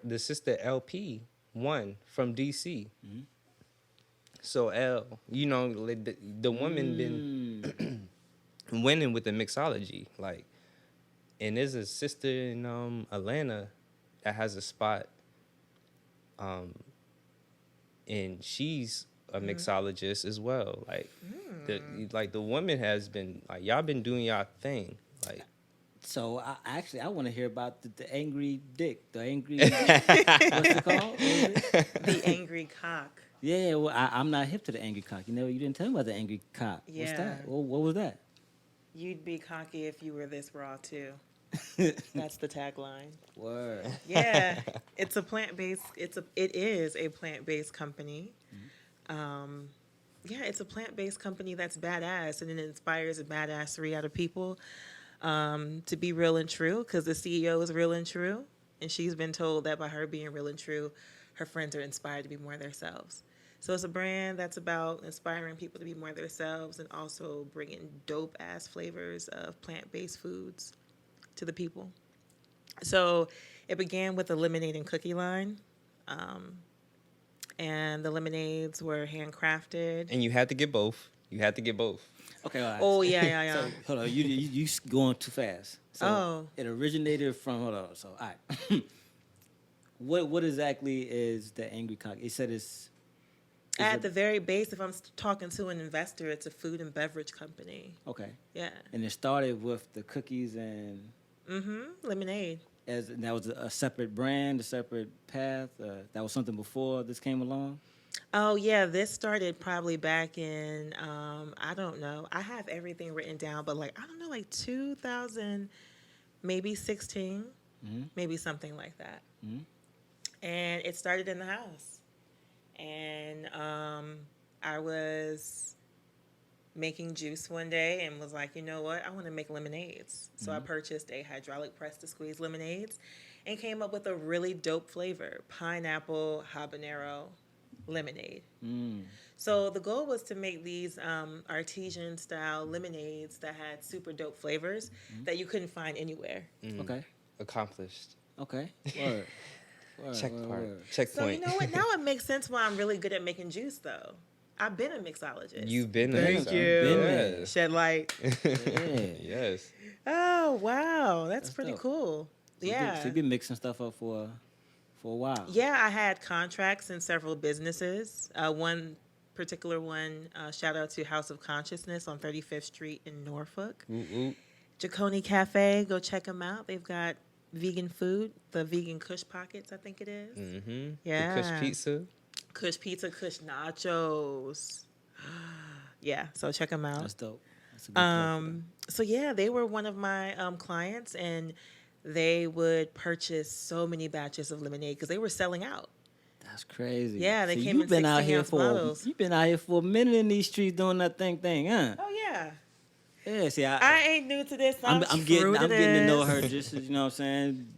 The sister LP won from DC. Mm-hmm. So Elle, the woman been winning with the mixology, like, and there's a sister in Atlanta that has a spot, and she's a mixologist as well. Like, the woman has been like, y'all been doing y'all thing, like. So I want to hear about the angry dick, the angry what's it called? What is it? The angry cock. Yeah, well, I'm not hip to the angry cock. You didn't tell me about the angry cock. What's Yeah. that? What was that? You'd be cocky if you were this raw too. That's the tagline. Word. Yeah, it's a plant-based. It is a plant-based company. Yeah, it's a plant-based company that's badass, and it inspires a badassery out of people to be real and true. Because the CEO is real and true, and she's been told that by her being real and true, her friends are inspired to be more themselves. So it's a brand that's about inspiring people to be more themselves and also bringing dope-ass flavors of plant-based foods to the people. So it began with a lemonade and cookie line. And the lemonades were handcrafted. And you had to get both. Okay. All right. Oh, yeah. So, hold on. You going too fast. So Oh. It originated from. Hold on. So all right. What exactly is the angry cock? It said it's. At the very base, if I'm talking to an investor, it's a food and beverage company. Okay. Yeah. And it started with the cookies and. Lemonade. And that was a separate brand, a separate path. That was something before this came along. Oh, yeah. This started probably back in, I don't know. I have everything written down, but like 2000, maybe 16, maybe something like that. Mm-hmm. And it started in the house. And I was making juice one day and was like, you know what? I want to make lemonades. So I purchased a hydraulic press to squeeze lemonades and came up with a really dope flavor, pineapple habanero lemonade. So the goal was to make these artesian style lemonades that had super dope flavors that you couldn't find anywhere. Okay. Accomplished. Okay. Word. Check Word. So point. you know what? Now it makes sense why I'm really good at making juice though. I've been a mixologist. You've been Thank there. you. Been there. Shed light. Yeah. Yes. Oh wow, that's pretty dope. cool. So Yeah. you've been mixing stuff up for a while. Yeah, I had contracts in several businesses. One particular one, shout out to House of Consciousness on 35th Street in Norfolk. Jaconi Cafe, go check them out. They've got vegan food, the vegan Kush Pockets, I think it is. Yeah. The Kush Pizza. Kush Pizza, Kush Nachos. Yeah, so check them out. That's dope. That's a good plug. So yeah, they were one of my clients, and they would purchase so many batches of lemonade because they were selling out. That's crazy. Yeah, they So came in 16-ounce bottles. You've been out here for a minute in these streets doing that thing, huh? Oh yeah, Yeah. See, I ain't new to this. I'm getting to know this. her just as, you know what I'm saying.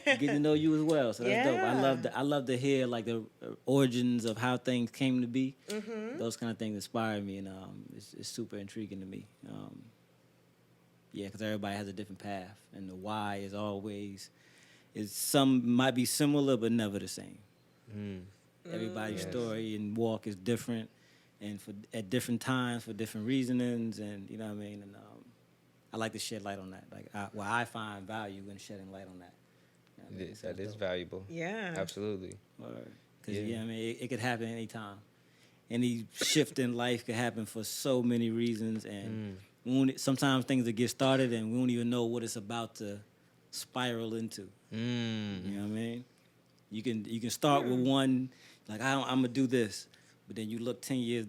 Getting to know you as well, so that's dope. Yeah. I love to hear like the origins of how things came to be. Those kind of things inspire me, and it's super intriguing to me. Yeah, because everybody has a different path, and the why is always some might be similar but never the same. Everybody's story and walk is different, and at different times for different reasonings, and you know what I mean. And I like to shed light on that. Like I find value in shedding light on that. You know what I mean? That is valuable. Yeah, Absolutely. Because you know what I mean, it could happen anytime. Any shift in life could happen for so many reasons, and sometimes things that get started and we don't even know what it's about to spiral into. You know what I mean? You can start with one, like I'm gonna do this, but then you look 10 years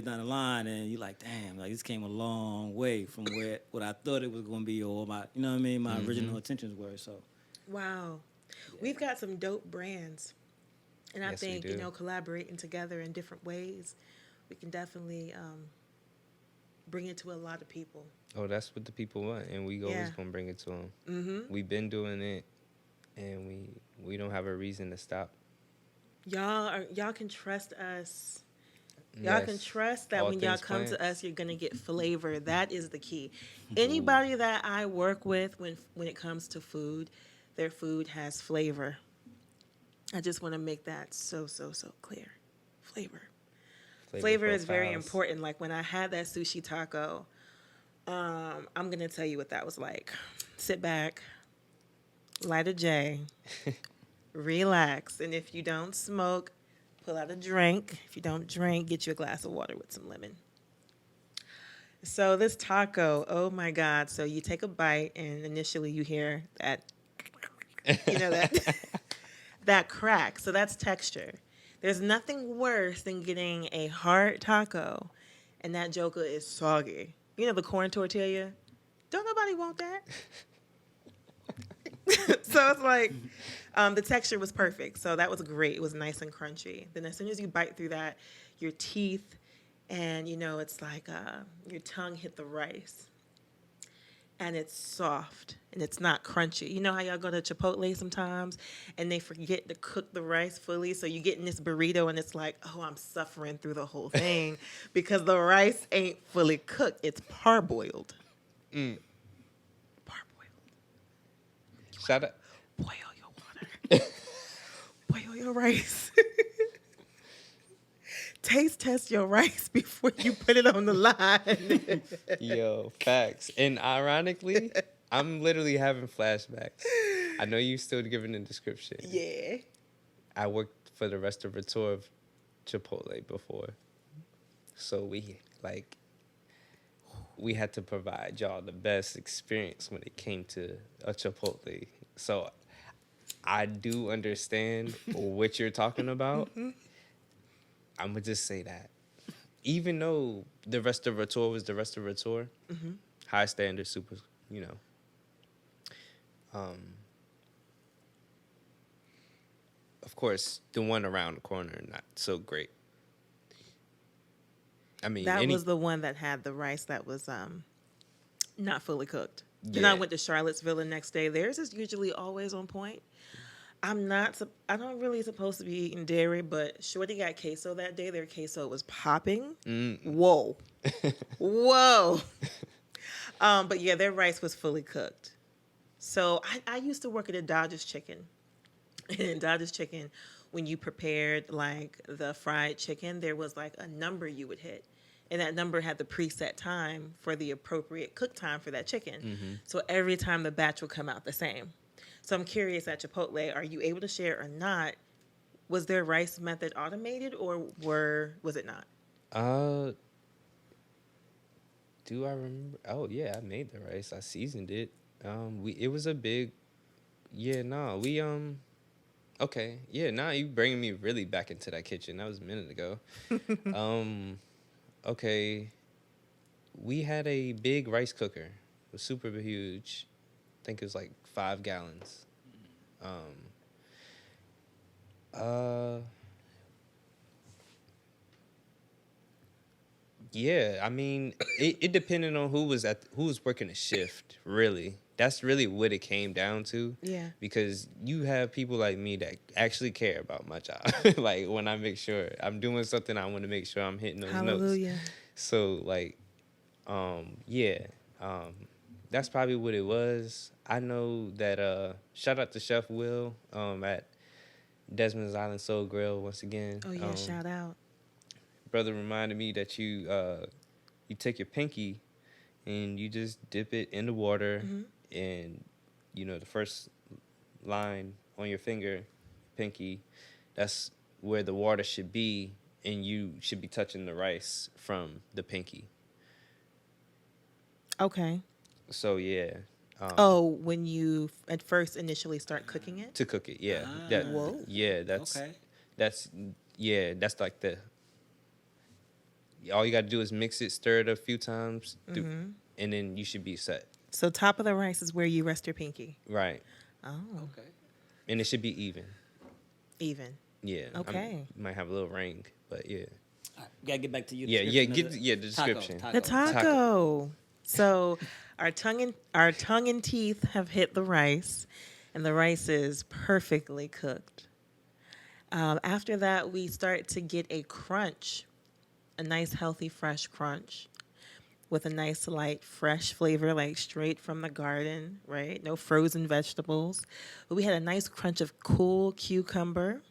down the line and you're like, damn, like this came a long way from what I thought it was gonna be, or my, you know what I mean, my original intentions were. So wow, we've got some dope brands, and I Yes, we think do. collaborating together in different ways, We can definitely bring it to a lot of people. Oh, that's what the people want, and we always gonna bring it to them. Mm-hmm. We've been doing it, and we don't have a reason to stop. Y'all can trust us. Y'all can trust that All when y'all things come to plants. us, you're gonna get flavor. That is the key. Anybody that I work with, when it comes to food, their food has flavor. I just want to make that so clear. Flavor is very profiles. important. Like when I had that sushi taco, I'm gonna tell you what that was like. Sit back, light a J, relax, and if you don't smoke, pull out a drink. If you don't drink, get you a glass of water with some lemon. So this taco, oh my God. So you take a bite and initially you hear that, that that crack. So that's texture. There's nothing worse than getting a hard taco and that joker is soggy. You know the corn tortilla? Don't nobody want that. So it's like the texture was perfect. So that was great. It was nice and crunchy. Then as soon as you bite through that, your teeth and, it's like your tongue hit the rice. And it's soft and it's not crunchy. You know how y'all go to Chipotle sometimes and they forget to cook the rice fully? So you get in this burrito and it's like, oh, I'm suffering through the whole thing because the rice ain't fully cooked. It's parboiled. Parboiled. Shout out. Boil your water. Boil your rice. Taste test your rice before you put it on the line. Yo, facts. And ironically, I'm literally having flashbacks. I know you still giving the description. Yeah. I worked for the restaurateur of Chipotle before. So we had to provide y'all the best experience when it came to a Chipotle. So I do understand what you're talking about. I'm going to just say that. Even though the restaurateur was the restaurateur, high standard, super, of course, the one around the corner, not so great. I mean, that was the one that had the rice that was not fully cooked. Yeah. Then I went to Charlottesville the next day. Theirs is usually always on point. I don't really supposed to be eating dairy, but Shorty got queso that day. Their queso was popping. Whoa. Whoa. But yeah, their rice was fully cooked. So I used to work at a Dodger's Chicken. And in Dodger's Chicken, when you prepared like the fried chicken, there was like a number you would hit. And that number had the preset time for the appropriate cook time for that chicken. So every time the batch would come out the same. So I'm curious at Chipotle, are you able to share or not? Was their rice method automated or was it not? Do I remember? Oh yeah, I made the rice. I seasoned it. It was a big, okay, yeah. Now you bringing me really back into that kitchen. That was a minute ago. Okay, we had a big rice cooker. It was super huge. I think it was like 5 gallons. Yeah, I mean, it depended on who was working a shift, really. That's really what it came down to. Yeah. Because you have people like me that actually care about my job. Like, when I make sure I'm doing something, I want to make sure I'm hitting those notes. Hallelujah. So, that's probably what it was. I know that, shout out to Chef Will at Desmond's Island Soul Grill once again. Oh, yeah, shout out. Brother reminded me that you take your pinky and you just dip it in the water and, the first line on your finger, pinky, that's where the water should be, and you should be touching the rice from the pinky. Okay. So, yeah. When you at first initially start cooking it? To cook it, yeah. Whoa. Yeah, that's... Okay. That's like the... All you got to do is mix it, stir it a few times, and then you should be set. So top of the rice is where you rest your pinky. Right. Oh. Okay. And it should be even. Even. Yeah. Okay. You might have a little ring, but yeah. All right, we gotta get back to you. Yeah, Description of the description. The Taco. taco. So our tongue and teeth have hit the rice, and the rice is perfectly cooked. After that, we start to get a crunch, a nice, healthy, fresh crunch with a nice, light, fresh flavor, like straight from the garden, right? No frozen vegetables. But we had a nice crunch of cool cucumber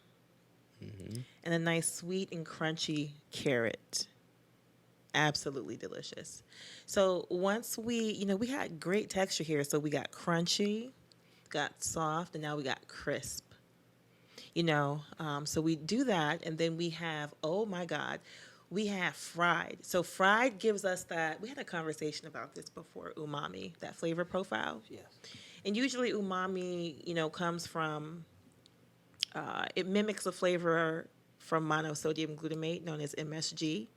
and a nice, sweet and crunchy carrot. Absolutely delicious. So once we had great texture here. So we got crunchy, got soft, and now we got crisp. So we do that, and then we have, oh my God, we have fried. So fried gives us that. We had a conversation about this before, umami, that flavor profile. Yes. And usually umami, comes from, it mimics a flavor from monosodium glutamate known as MSG,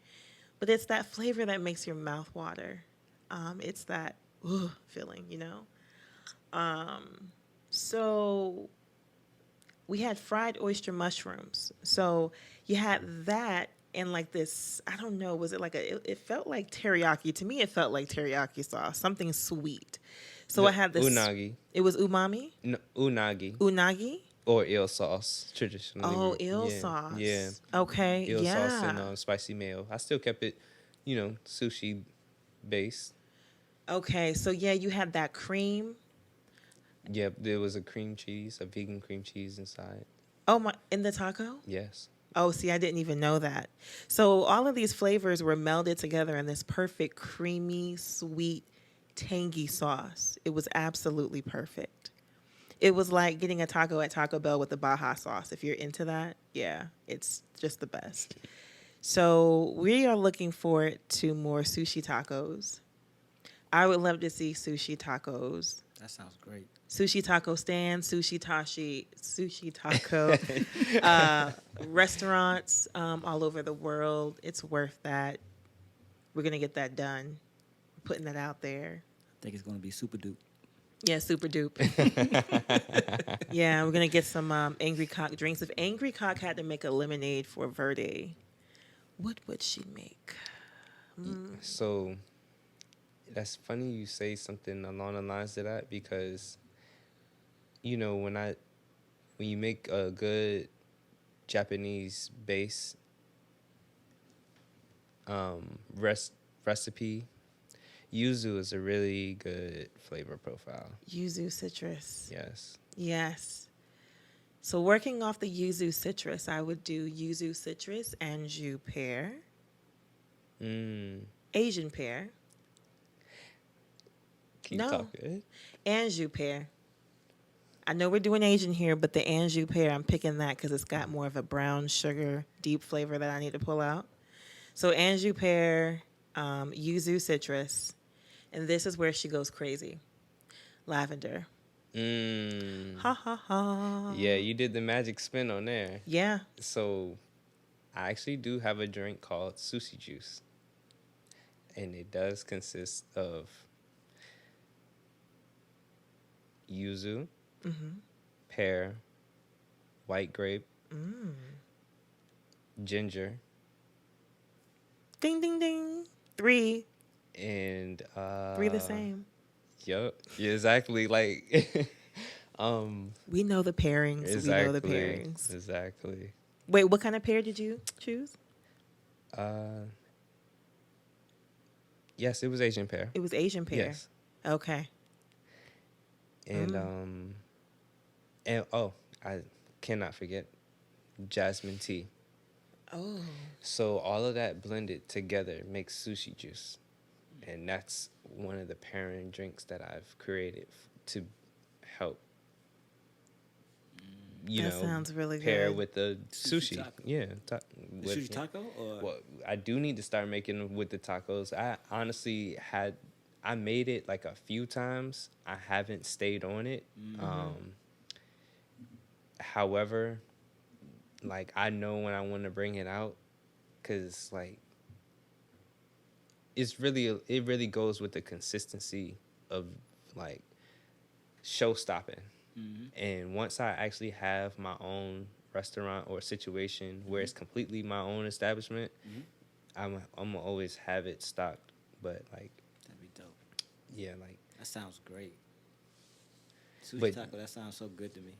but it's that flavor that makes your mouth water. It's that feeling. So we had fried oyster mushrooms. So you had that and like this, I don't know, was it like it felt like teriyaki. To me, it felt like teriyaki sauce, something sweet. So I had this. Unagi. It was umami? No, unagi. Unagi? Or eel sauce, traditionally. Oh, eel sauce. Yeah. Okay, Eel sauce yeah. and spicy mayo. I still kept it, sushi based. Okay, so yeah, you had that cream. Yeah, there was a vegan cream cheese inside. Oh my, in the taco? Yes. Oh, see, I didn't even know that. So all of these flavors were melded together in this perfect, creamy, sweet, tangy sauce. It was absolutely perfect. It was like getting a taco at Taco Bell with the Baja sauce. If you're into that, yeah, it's just the best. So we are looking forward to more sushi tacos. I would love to see sushi tacos. That sounds great. Sushi taco stand, sushi taco restaurants all over the world. It's worth that. We're going to get that done. Putting that out there. I think it's gonna be super dupe. Yeah, super dupe. Yeah, we're going to get some Angry Cock drinks. If Angry Cock had to make a lemonade for Verde, what would she make? So that's funny you say something along the lines of that because, when you make a good Japanese base recipe, yuzu is a really good flavor profile. Yuzu citrus. Yes. Yes. So working off the yuzu citrus, I would do yuzu citrus, anjou pear, Asian pear. Keep No. talking. Anjou pear. I know we're doing Asian here, but the anjou pear, I'm picking that because it's got more of a brown sugar, deep flavor that I need to pull out. So anjou pear, yuzu citrus, and this is where she goes crazy. Lavender. Ha ha ha. Yeah, you did the magic spin on there. Yeah. So I actually do have a drink called sushi juice. And it does consist of yuzu, pear, white grape, ginger, Ding, ding, ding. 3. and 3 the same. Yup. Yeah, exactly. Like We know the pairings. exactly. We know the pairings. Exactly. Wait, what kind of pear did you choose? Yes, it was Asian pear. It was Asian pear. Yes. Okay. And I cannot forget jasmine tea. Oh. So all of that blended together makes sushi juice. And that's one of the pairing drinks that I've created to help That sounds really pair good. with the sushi. taco. Yeah. The sushi taco? Or? Well, I do need to start making them with the tacos. I honestly I made it like a few times. I haven't stayed on it. However, like I know when I want to bring it out, cause like it really goes with the consistency of like show stopping. And once I actually have my own restaurant or situation where it's completely my own establishment, I'm gonna always have it stocked. But like, That'd be dope. yeah, like That sounds great. Sushi But- taco, that sounds so good to me.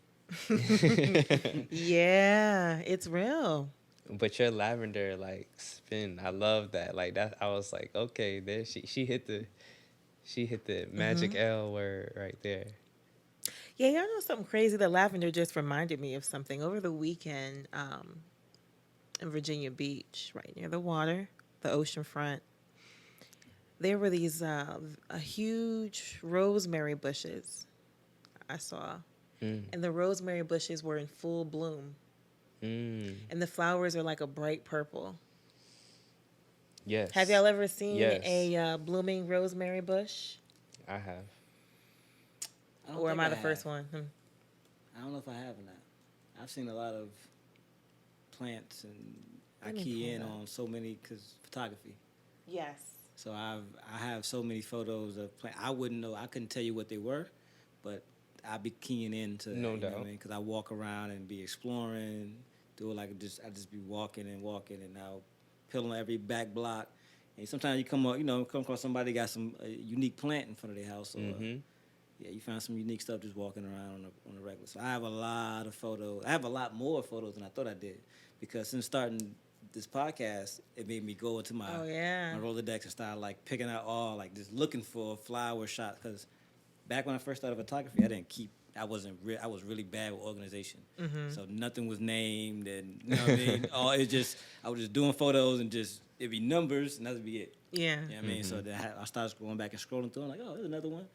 Yeah, it's real. but your lavender like spin, I love that. Like that, I was like, okay, there she hit the magic L word right there. Yeah, y'all know something crazy? The lavender just reminded me of something over the weekend in Virginia Beach, right near the water, the ocean front. There were these a huge rosemary bushes I saw, and the rosemary bushes were in full bloom, Mm. and the flowers are like a bright purple. Yes. Have y'all ever seen Yes. a blooming rosemary bush? I have. I don't Or am think I the have. first one? I don't know if I have or not. I've seen a lot of plants, and I Let me key pull in it up. on so many because photography. Yes. So I have so many photos of plants. I wouldn't know. I couldn't tell you what they were, but I'd be keying into that, No you know doubt. what I mean? Because I walk around and be exploring, do it like I just be walking, and now peeling every back block. And sometimes you come across somebody got some unique plant in front of their house, or yeah, you find some unique stuff just walking around on the regular. So I have a lot of photos. I have a lot more photos than I thought I did, because since starting this podcast, it made me go into my Oh, yeah. my Rolodex and start like picking out all like just looking for flower shots. Because back when I first started photography, I was really bad with organization. So nothing was named, and you know what I mean. I was just doing photos, and just it'd be numbers, and that'd be it. Yeah. You know what I mean? So then I started going back and scrolling through. I'm like, oh, there's another one.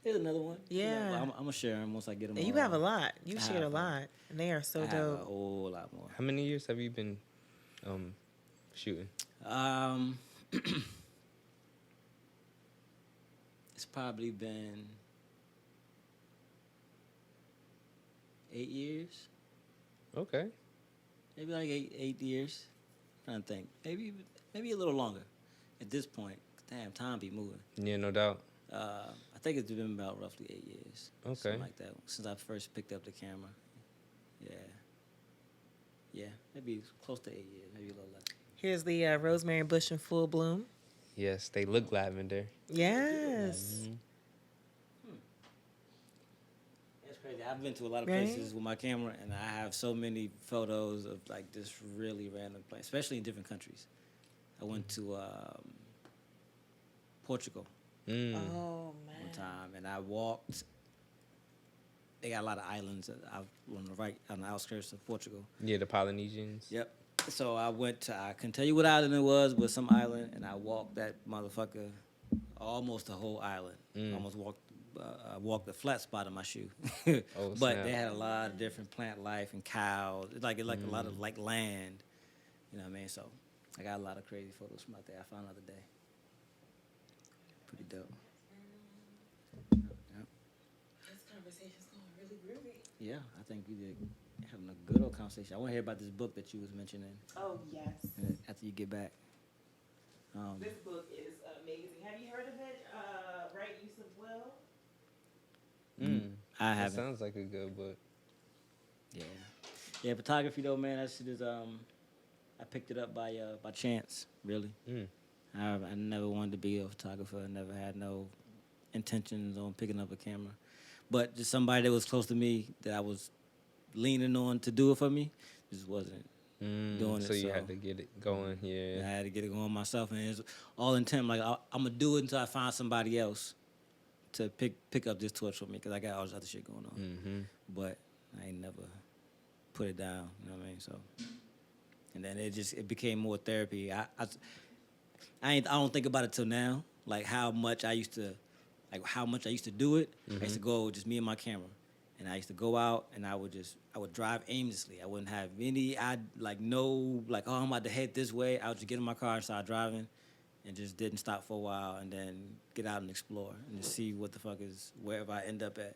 Here's another one. You know, Yeah. I'm gonna share them once I get them. And you all. have a lot. You I shared a have, lot, and they are so I have a dope. whole lot more. How many years have you been shooting? It's probably been 8 years, Okay. maybe like eight years. I'm trying to think, maybe a little longer. At this point, damn, time be moving. Yeah, no doubt. I think it's been about roughly 8 years. Okay. Something like that, since I first picked up the camera. Yeah, maybe close to 8 years, maybe a little less. Here's the rosemary bush in full bloom. Yes, they look lavender. Yes. It's crazy. I've been to a lot of Right? places with my camera, and I have so many photos of like this really random place, especially in different countries. I went to Portugal Mm. Oh one man. time, and I walked. They got a lot of islands out on the outskirts of Portugal. Yeah, the Polynesians. Yep. So I couldn't tell you what island it was, but some island, and I walked that motherfucker almost the whole island. Almost I walked the flat spot of my shoe. Oh, But snap. they had a lot of different plant life and cows. It's like a lot of like land. You know what I mean? So I got a lot of crazy photos from out there. I found the other day. Pretty dope. Yep. This conversation's going really groovy. Yeah, I think we did having a good old conversation. I want to hear about this book that you was mentioning Oh yes. after you get back. This book is amazing. Have you heard of it? Right Use of Will. I That haven't. sounds like a good book. Yeah, photography though, man. That shit is I picked it up by chance, really. I never wanted to be a photographer. I never had no intentions on picking up a camera, but just somebody that was close to me that I was leaning on to do it for me just wasn't doing it. So you had to get it going. I Yeah. had to get it going myself, and it's all intent. Like I'm gonna do it until I find somebody else to pick up this torch for me, because I got all this other shit going on. But I ain't never put it down. You know what I mean? So, and then it became more therapy. I don't think about it till now. Like how much I used to do it. I used to go just me and my camera, and I used to go out and I would drive aimlessly. I wouldn't have oh, I'm about to head this way. I would just get in my car and start driving, and just didn't stop for a while, and then get out and explore and just see what the fuck is wherever I end up at.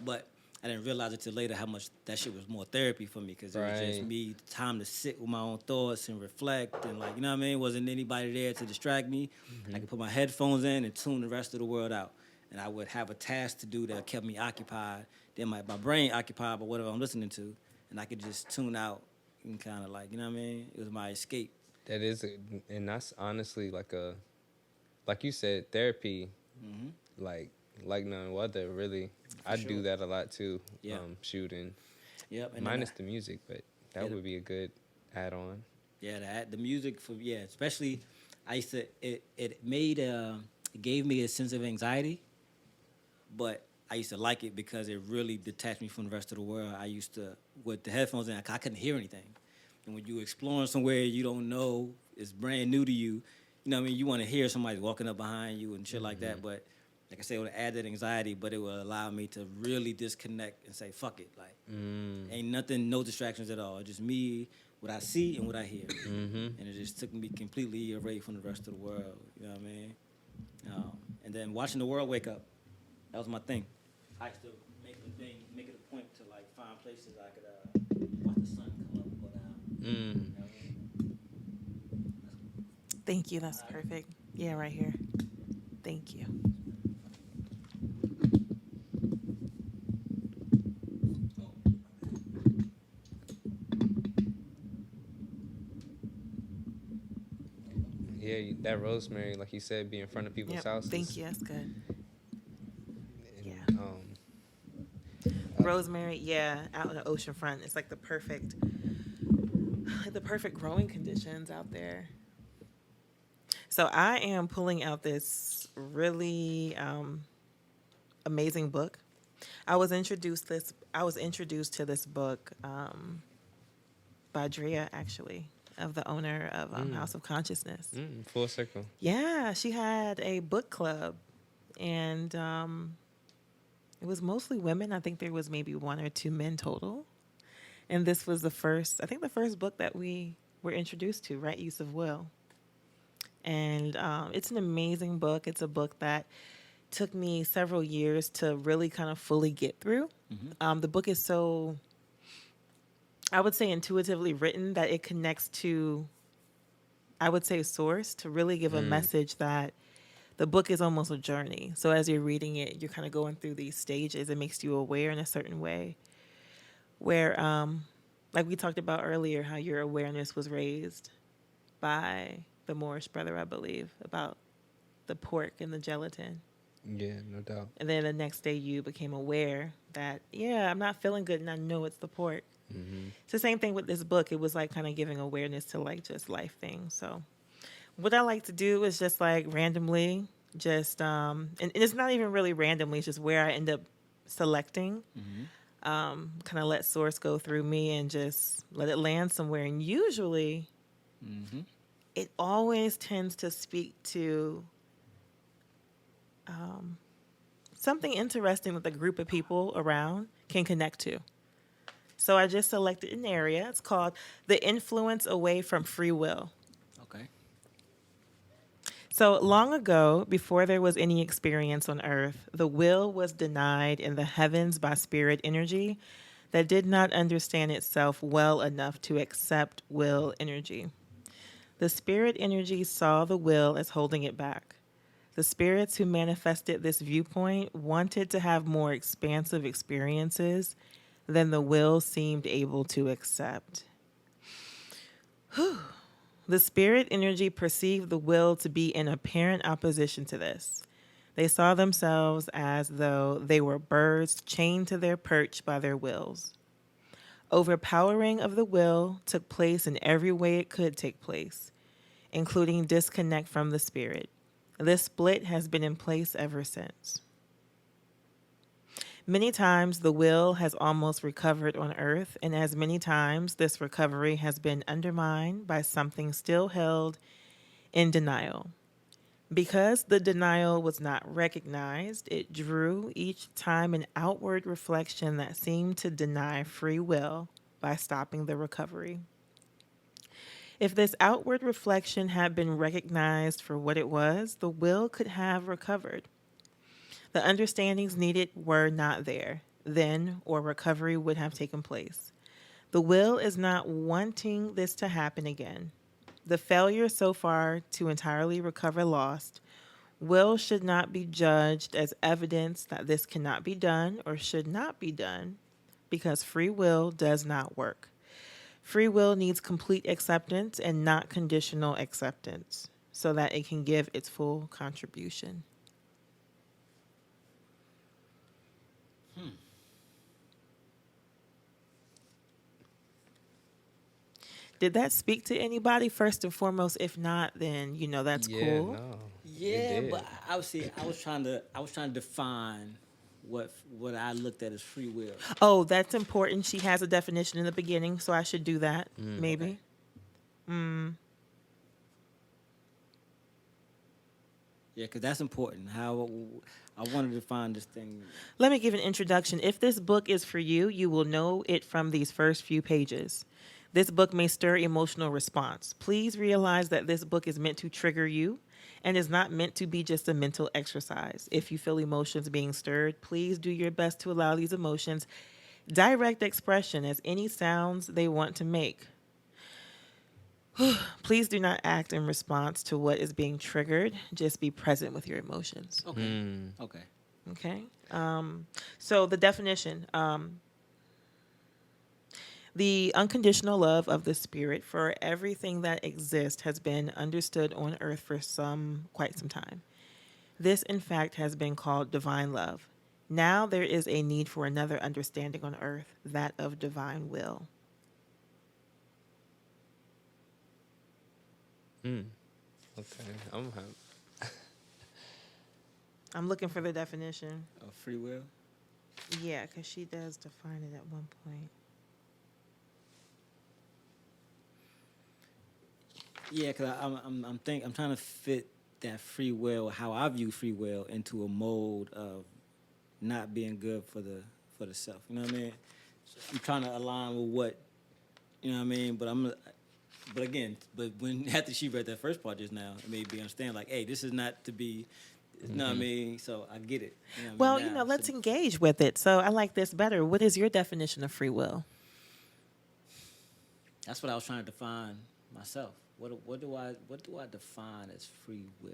But I didn't realize it till later how much that shit was more therapy for me, because it was just Right. me, time to sit with my own thoughts and reflect, and like, you know what I mean? Wasn't anybody there to distract me. I could put my headphones in and tune the rest of the world out. And I would have a task to do that kept me occupied. Then my brain occupied by whatever I'm listening to. and I could just tune out and kind of like, you know what I mean? It was my escape. That is, and that's honestly like you said, therapy, like none other. Really, I sure. do that a lot too. Yeah. Shooting, Yep. And minus the music, but that Yeah. would be a good add-on. Yeah, the music for especially I used to it made it gave me a sense of anxiety, but I used to like it because it really detached me from the rest of the world. I used to with the headphones in, I couldn't hear anything, and when you exploring somewhere you don't know, it's brand new to you. You know what I mean? You want to hear somebody walking up behind you and shit like that, but like I said, it would add that anxiety, but it would allow me to really disconnect and say, fuck it. Like, ain't nothing, no distractions at all. Just me, what I see and what I hear. And it just took me completely away from the rest of the world. You know what I mean? And then watching the world wake up, that was my thing. I used to make it a point to like find places I could watch the sun come up and go down. You know what I mean? Thank you. That's perfect. Yeah, right here. Thank you. Yeah, that rosemary, like you said, be in front of people's Yep. houses. Thank you. That's good. And, Yeah. Rosemary, out on the ocean front. It's like the perfect growing conditions out there. So I am pulling out this really amazing book. I was introduced to this book by Drea, actually, of the owner of House of Consciousness. Full circle. Yeah, she had a book club, and it was mostly women. I think there was maybe 1 or 2 men total. And this was the first book that we were introduced to, Right Use of Will. And it's an amazing book. It's a book that took me several years to really kind of fully get through. The book is so, I would say, intuitively written that it connects to, I would say, source to really give a message that the book is almost a journey. So as you're reading it, you're kind of going through these stages. It makes you aware in a certain way where, like we talked about earlier, how your awareness was raised by the Moorish brother, I believe, about the pork and the gelatin. Yeah, no doubt. And then the next day you became aware that, I'm not feeling good and I know it's the pork. It's the same thing with this book. It was like kind of giving awareness to like just life things. So what I like to do is just like randomly and it's not even really randomly, it's just where I end up selecting, kind of let source go through me and just let it land somewhere. And usually it always tends to speak to something interesting that the group of people around can connect to. So I just selected an area. It's called The Influence Away from Free Will. Okay. So long ago, before there was any experience on earth, the will was denied in the heavens by spirit energy that did not understand itself well enough to accept will energy. The spirit energy saw the will as holding it back. The spirits who manifested this viewpoint wanted to have more expansive experiences than the will seemed able to accept. The spirit energy perceived the will to be in apparent opposition to this. They saw themselves as though they were birds chained to their perch by their wills. Overpowering of the will took place in every way it could take place, including disconnect from the spirit. This split has been in place ever since. Many times the will has almost recovered on earth, and as many times this recovery has been undermined by something still held in denial. Because the denial was not recognized, it drew each time an outward reflection that seemed to deny free will by stopping the recovery. If this outward reflection had been recognized for what it was, the will could have recovered. The understandings needed were not there then, or recovery would have taken place. The will is not wanting this to happen again. The failure so far to entirely recover lost will should not be judged as evidence that this cannot be done or should not be done, because free will does not work. Free will needs complete acceptance and not conditional acceptance so that it can give its full contribution. Did that speak to anybody first and foremost? If not, then that's Yeah, cool. no, it Yeah, did. but I was see. I was trying to define what I looked at as free will. Oh, that's important. She has a definition in the beginning, so I should do that. Maybe. Okay. Yeah, because that's important. How I wanted to find this thing. Let me give an introduction. If this book is for you, you will know it from these first few pages. This book may stir emotional response. Please realize that this book is meant to trigger you and is not meant to be just a mental exercise. If you feel emotions being stirred, please do your best to allow these emotions direct expression as any sounds they want to make. Please do not act in response to what is being triggered. Just be present with your emotions. Okay. Okay. Okay. So the definition: the unconditional love of the Spirit for everything that exists has been understood on earth for quite some time. This, in fact, has been called divine love. Now there is a need for another understanding on earth, that of divine will. Okay, I'm looking for the definition. Of free will. Yeah, because she does define it at one point. Yeah, because I'm trying to fit that free will, how I view free will, into a mode of not being good for the self. You know what I mean? So I'm trying to align with what, you know what I mean. But when after she read that first part just now, it made me understand like, hey, this is not to be. You know what I mean? So I get it. You know what Well, I mean, now. let's So engage with it. So I like this better. What is your definition of free will? that's what I was trying to define myself. What do I define as free will?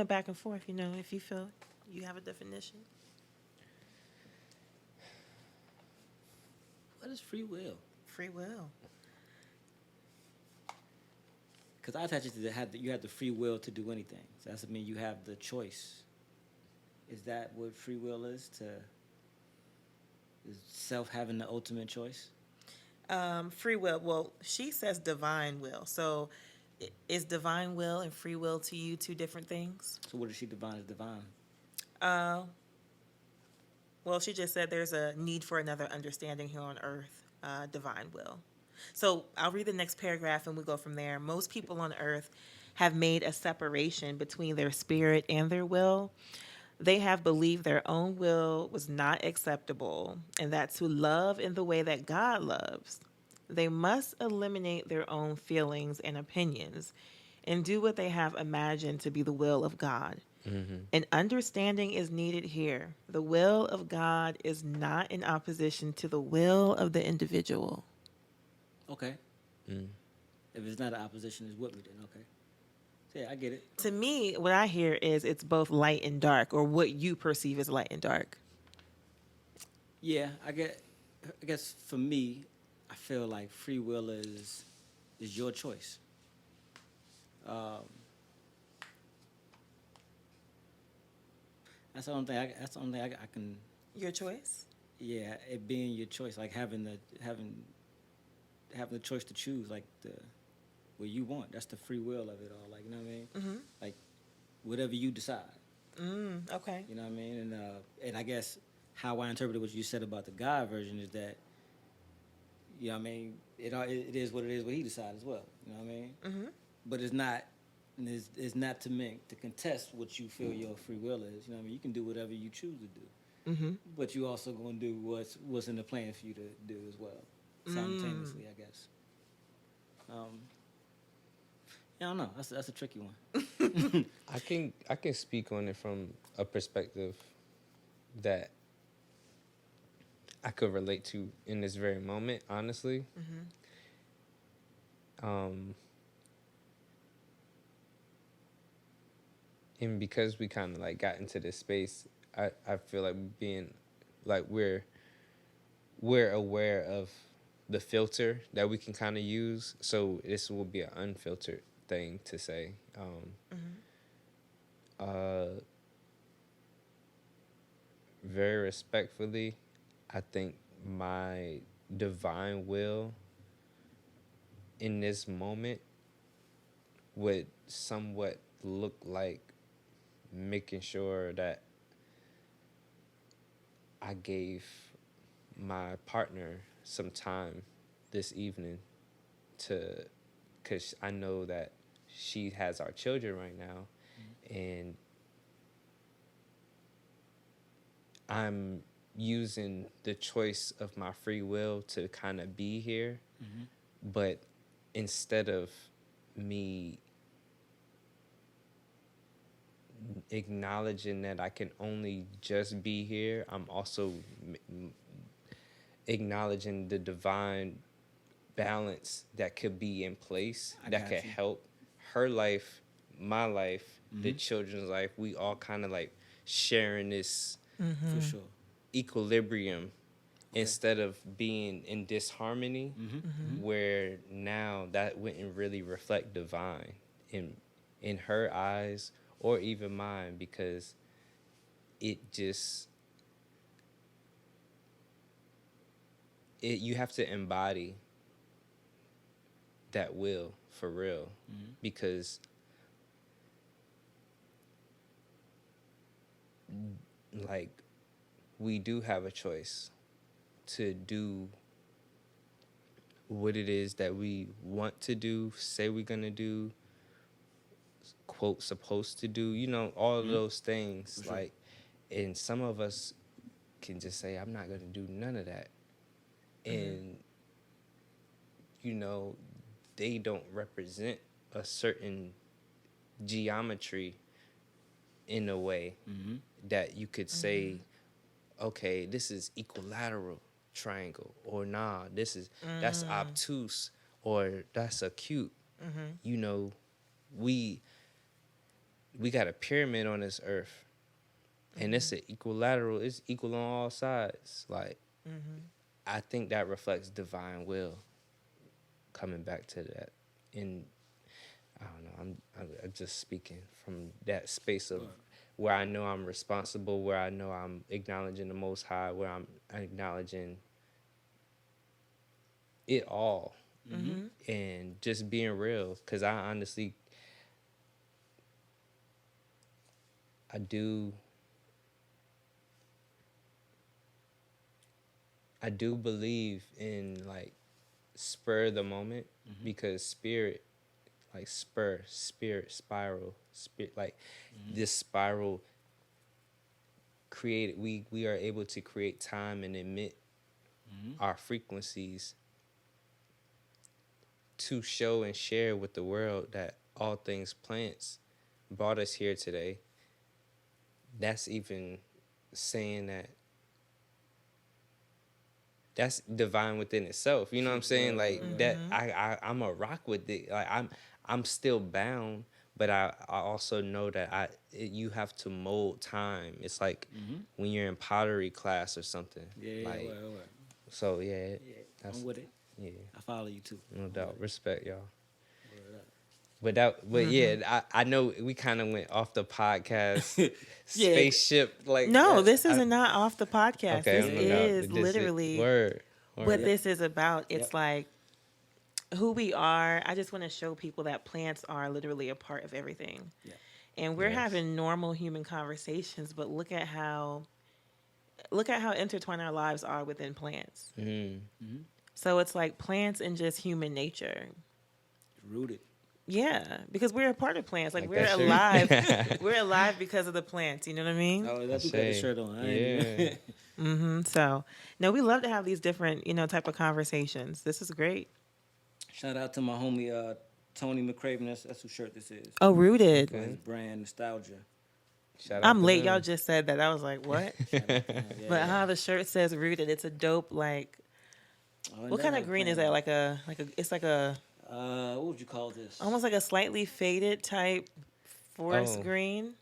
Back and forth, if you feel you have a definition. What is free will? Free will. Because I attach it to you have the free will to do anything. So that's mean you have the choice. Is that what free will is? Is self having the ultimate choice? Free will. Well, she says divine will. So is divine will and free will to you two different things? So what does she define as divine? Well, she just said there's a need for another understanding here on earth, divine will. So I'll read the next paragraph and we go from there. Most people on earth have made a separation between their spirit and their will. They have believed their own will was not acceptable and that to love in the way that God loves, they must eliminate their own feelings and opinions and do what they have imagined to be the will of God. An understanding is needed here. The will of God is not in opposition to the will of the individual. Okay. If it's not an opposition, it's with me then. Okay. So yeah, I get it. To me, what I hear is it's both light and dark, or what you perceive as light and dark. Yeah, I guess for me, I feel like free will is your choice. That's the only thing. I can. Your choice? Yeah, it being your choice, like having the choice to choose, like what you want. That's the free will of it all. Like, you know what I mean? Mm-hmm. Like whatever you decide. Okay. You know what I mean? And I guess how I interpreted what you said about the God version is that, you know what I mean, it is what it is, what he decides as well. You know what I mean? Mm-hmm. But it's not to contest what you feel your free will is. You know what I mean? You can do whatever you choose to do. Mm-hmm. But you also gonna do what's in the plan for you to do as well, simultaneously, I guess. Yeah, I don't know. That's a tricky one. I can speak on it from a perspective that I could relate to in this very moment, honestly. And because we kind of like got into this space, I feel like being like we're we're aware of the filter that we can kind of use. So this will be an unfiltered thing to say. Very respectfully, I think my divine will in this moment would somewhat look like making sure that I gave my partner some time this evening because I know that she has our children right now, and I'm using the choice of my free will to kind of be here, but instead of me acknowledging that I can only just be here, I'm also acknowledging the divine balance that could be in place that could help her life, my life, the children's life. We all kind of like sharing this for sure equilibrium instead of being in disharmony, where now that wouldn't really reflect divine in her eyes or even mine, because you have to embody that will for real, because like we do have a choice to do what it is that we want to do, say we're gonna do, quote, supposed to do, all of those things. Sure. Like, and some of us can just say, I'm not gonna do none of that. And, they don't represent a certain geometry in a way that you could say, okay, this is equilateral triangle, or nah, that's obtuse, or that's acute. We got a pyramid on this earth, and it's an equilateral. It's equal on all sides. Like, I think that reflects divine will. Coming back to that, and I don't know, I'm just speaking from that space of where I know I'm responsible, where I know I'm acknowledging the Most High, where I'm acknowledging it all, and just being real. Because I honestly, I do believe in like spur the moment, because spirit, like spirit spiral, like this spiral created, we are able to create time and emit our frequencies to show and share with the world that all things plants brought us here today. That's even saying that that's divine within itself. You know what I'm saying? Like that I'm a rock with it. Like I'm still bound, but I also know that you have to mold time. It's like when you're in pottery class or something. Yeah, like, right. So yeah, I'm with it. Yeah, I follow you too. No doubt. Respect, y'all. But yeah, I know we kind of went off the podcast spaceship. Like, no, this is not off the podcast. Okay, this is literally word. what this is about. It's like who we are. I just want to show people that plants are literally a part of everything. Yeah. And we're having normal human conversations, but look at how intertwined our lives are within plants. So it's like plants and just human nature. Rooted. Yeah, because we're a part of plants. Like we're alive. We're alive because of the plants. You know what I mean? Oh, that's got the shirt on. Yeah. So, no, we love to have these different, type of conversations. This is great. Shout out to my homie Tony McCraven. That's whose shirt this is. Oh, Rooted. Okay. His brand Nostalgia. I'm late. Y'all just said that. I was like, what? But how the shirt says Rooted. It's a dope like. What kind of green is that? It's like a. What would you call this? Almost like a slightly faded type forest green,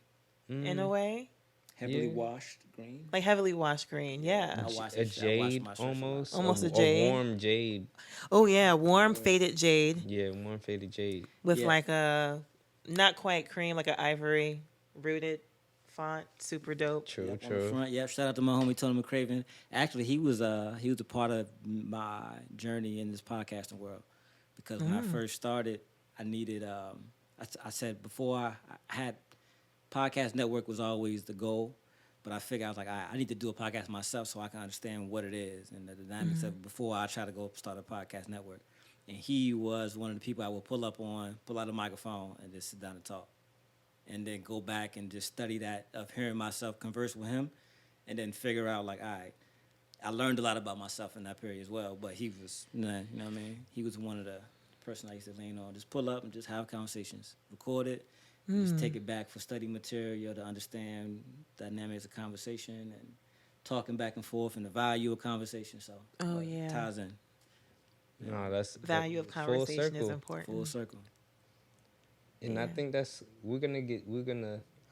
in a way. Heavily Yeah. washed green. Like heavily washed green. Yeah. I watched A it. I watched jade my search a lot. almost. Almost a A jade. warm jade. Oh yeah, warm faded jade Yeah, warm faded jade. with Yeah. like a not quite cream, like an ivory rooted font. Super dope. True, Yep, on the true. front. Yep. Shout out to my homie Tony McCraven. Actually, he was a part of my journey in this podcasting world because when I first started, I needed. I said before I had podcast network was always the goal, but I figured I was like I need to do a podcast myself so I can understand what it is and the dynamics of it before I try to go start a podcast network. And he was one of the people I would pull out a microphone and just sit down and talk. And then go back and just study that of hearing myself converse with him and then figure out like, all right, I learned a lot about myself in that period as well. But he was, you know what I mean? He was one of the person I used to lean on. Just pull up and just have conversations, record it, just take it back for study material to understand dynamics of conversation and talking back and forth and the value of conversation. So Yeah. ties in. No, that's Value of full conversation is circle. important. Full circle. And I Yeah. think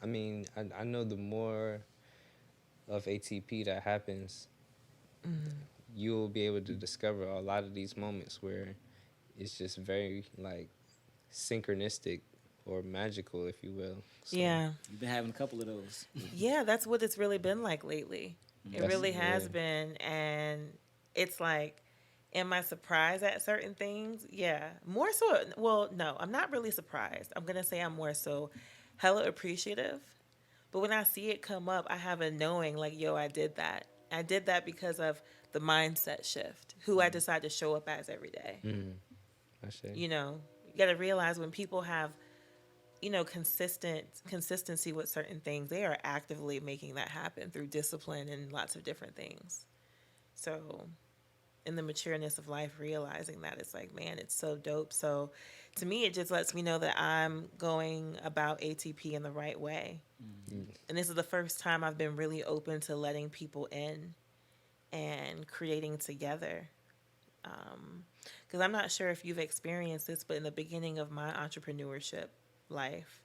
I mean, I know the more of ATP that happens, you'll be able to discover a lot of these moments where it's just very like synchronistic or magical, if you will. So, Yeah. You've been having a couple of those. Yeah, that's what it's really been like lately. It That's- really has yeah. been. And it's like, am I surprised at certain things? Yeah. More so, well, no, I'm not really surprised. I'm going to say I'm more so hella appreciative. But when I see it come up, I have a knowing like, yo, I did that. I did that because of the mindset shift, who I decide to show up as every day. I say. You know, you got to realize when people have, you know, consistency with certain things, they are actively making that happen through discipline and lots of different things. So in the matureness of life, realizing that, it's like, man, it's so dope. So to me, it just lets me know that I'm going about ATP in the right way. And this is the first time I've been really open to letting people in and creating together. Because I'm not sure if you've experienced this, but in the beginning of my entrepreneurship life,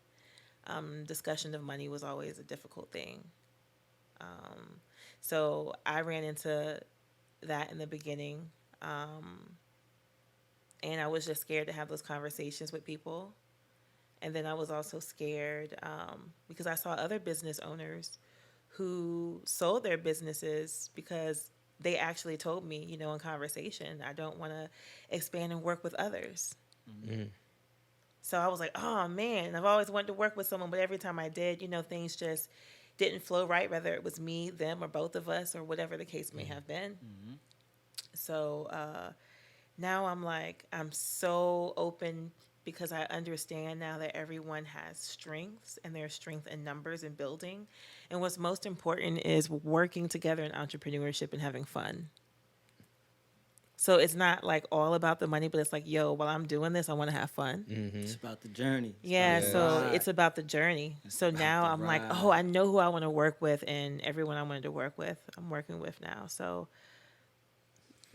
discussion of money was always a difficult thing. So I ran into that in the beginning. And I was just scared to have those conversations with people. And then I was also scared because I saw other business owners who sold their businesses because they actually told me, you know, in conversation, I don't want to expand and work with others. So I was like, oh man, I've always wanted to work with someone, but every time I did, you know, things just didn't flow right, whether it was me, them, or both of us, or whatever the case may have been. So now I'm like, I'm so open because I understand now that everyone has strengths and there's strength in numbers and building. And what's most important is working together in entrepreneurship and having fun. So it's not like all about the money, but it's like, yo, while I'm doing this, I want to have fun. It's about the journey. Yeah, about the so ride. it's about the journey. So about now the I'm like, ride. oh, I know who I want to work with, and everyone I wanted to work with, I'm working with now. So,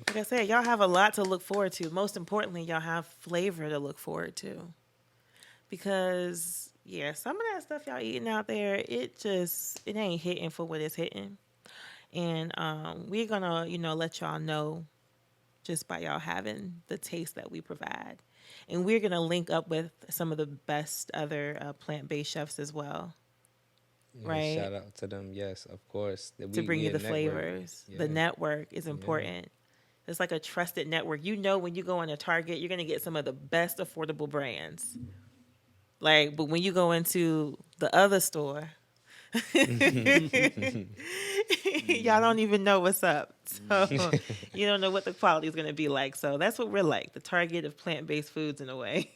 like I said, y'all have a lot to look forward to. Most importantly, y'all have flavor to look forward to. Because, yeah, some of that stuff y'all eating out there, it ain't hitting for what it's hitting. And we're going to, you know, let y'all know just by y'all having the taste that we provide. And we're going to link up with some of the best other plant-based chefs as well. Yeah, Right. Shout out to them. Yes, of course. To bring you the flavors. The Yeah. network is important. It's like a trusted network. You know, when you go into Target, you're going to get some of the best affordable brands. Like, but when you go into the other store, y'all don't even know what's up. So you don't know what the quality is going to be like. So that's what we're like, the Target of plant-based foods in a way.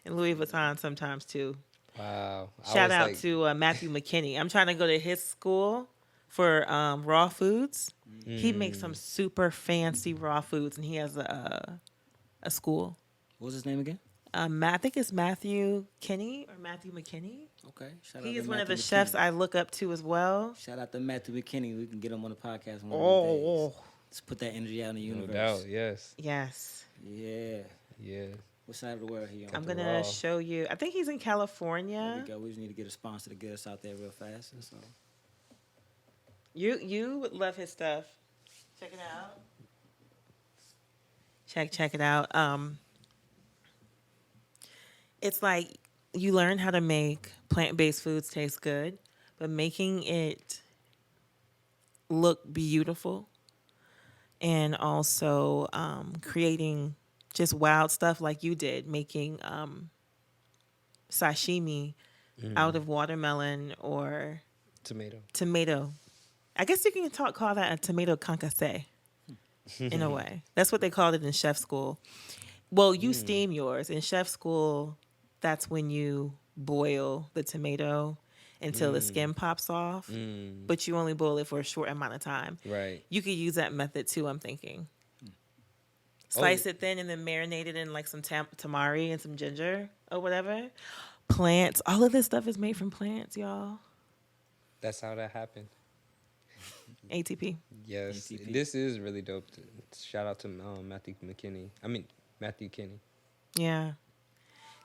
And Louis Vuitton sometimes too. Wow. Shout out to Matthew McKinney. I'm trying to go to his school for raw foods. He makes some super fancy raw foods, and he has a school. What was his name again? I think it's Matthew Kinney or Matthew McKinney. Okay. Shout out He's to one of the Matthew chefs McKinney. I look up to as well. Shout out to Matthew McKinney. We can get him on the podcast one of these days. Let's put that energy out in the No universe. doubt. Yes. Yes. Yeah. Yeah. What side of the world he on? I'm the gonna raw. show you. I think he's in There we California. go. We just need to get a sponsor to get us out there real fast. That's all. You would love his stuff. Check it out. Check it out. It's like you learn how to make plant-based foods taste good, but making it look beautiful and also creating just wild stuff like you did, making sashimi out of watermelon or Tomato. I guess you can call that a tomato concasse in a way. That's what they called it in chef school. Well, you steam yours. In chef school, that's when you boil the tomato until the skin pops off, but you only boil it for a short amount of time. Right. You could use that method too, I'm thinking. Slice it thin and then marinate it in like some tamari and some ginger or whatever. Plants. All of this stuff is made from plants, y'all. That's how that happened. ATP. Yes. ATP. This is really dope. Shout out to Matthew Kinney. Yeah.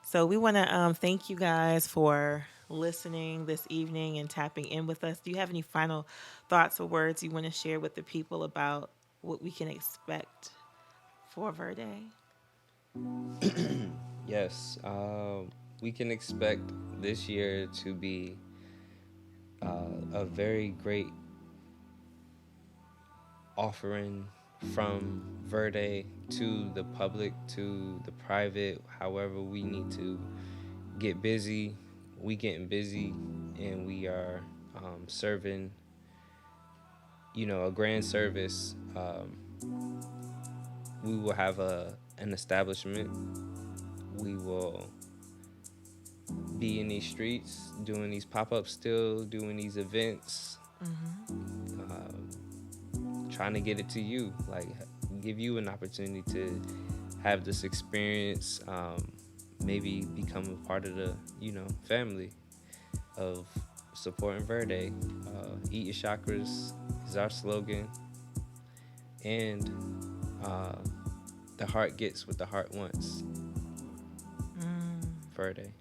So we want to thank you guys for listening this evening and tapping in with us. Do you have any final thoughts or words you want to share with the people about what we can expect for Verde? Yes. We can expect this year to be a very great offering from Verde to the public, to the private, however we need to get busy. We getting busy, and we are serving, a grand service. We will have an establishment. We will be in these streets, doing these pop-ups still, doing these events, trying to get it to you, like give you an opportunity to have this experience, maybe become a part of the, family of supporting Verde. Eat your chakras is our slogan, and the heart gets what the heart wants. Verde.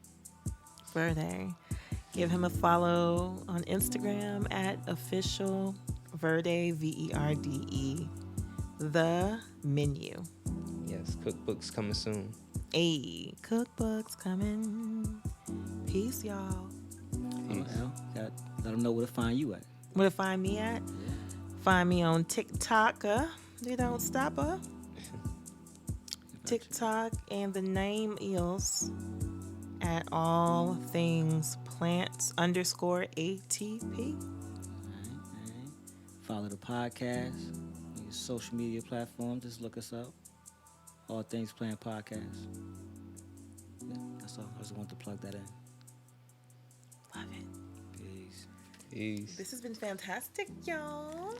Give him a follow on Instagram at official Verde, Verde. The menu. Yes, cookbooks coming soon. Hey, cookbooks coming. Peace, y'all. Peace. Let them know where to find you at. Where to find me at? Find me on TikTok. They don't stop her. TikTok and the name is at all things plants _ATP. Alright. Follow the podcast. Your social media platform. Just look us up. All Things Plant Podcast. Yeah, that's all. I just want to plug that in. Love it. Peace. Peace. This has been fantastic, y'all.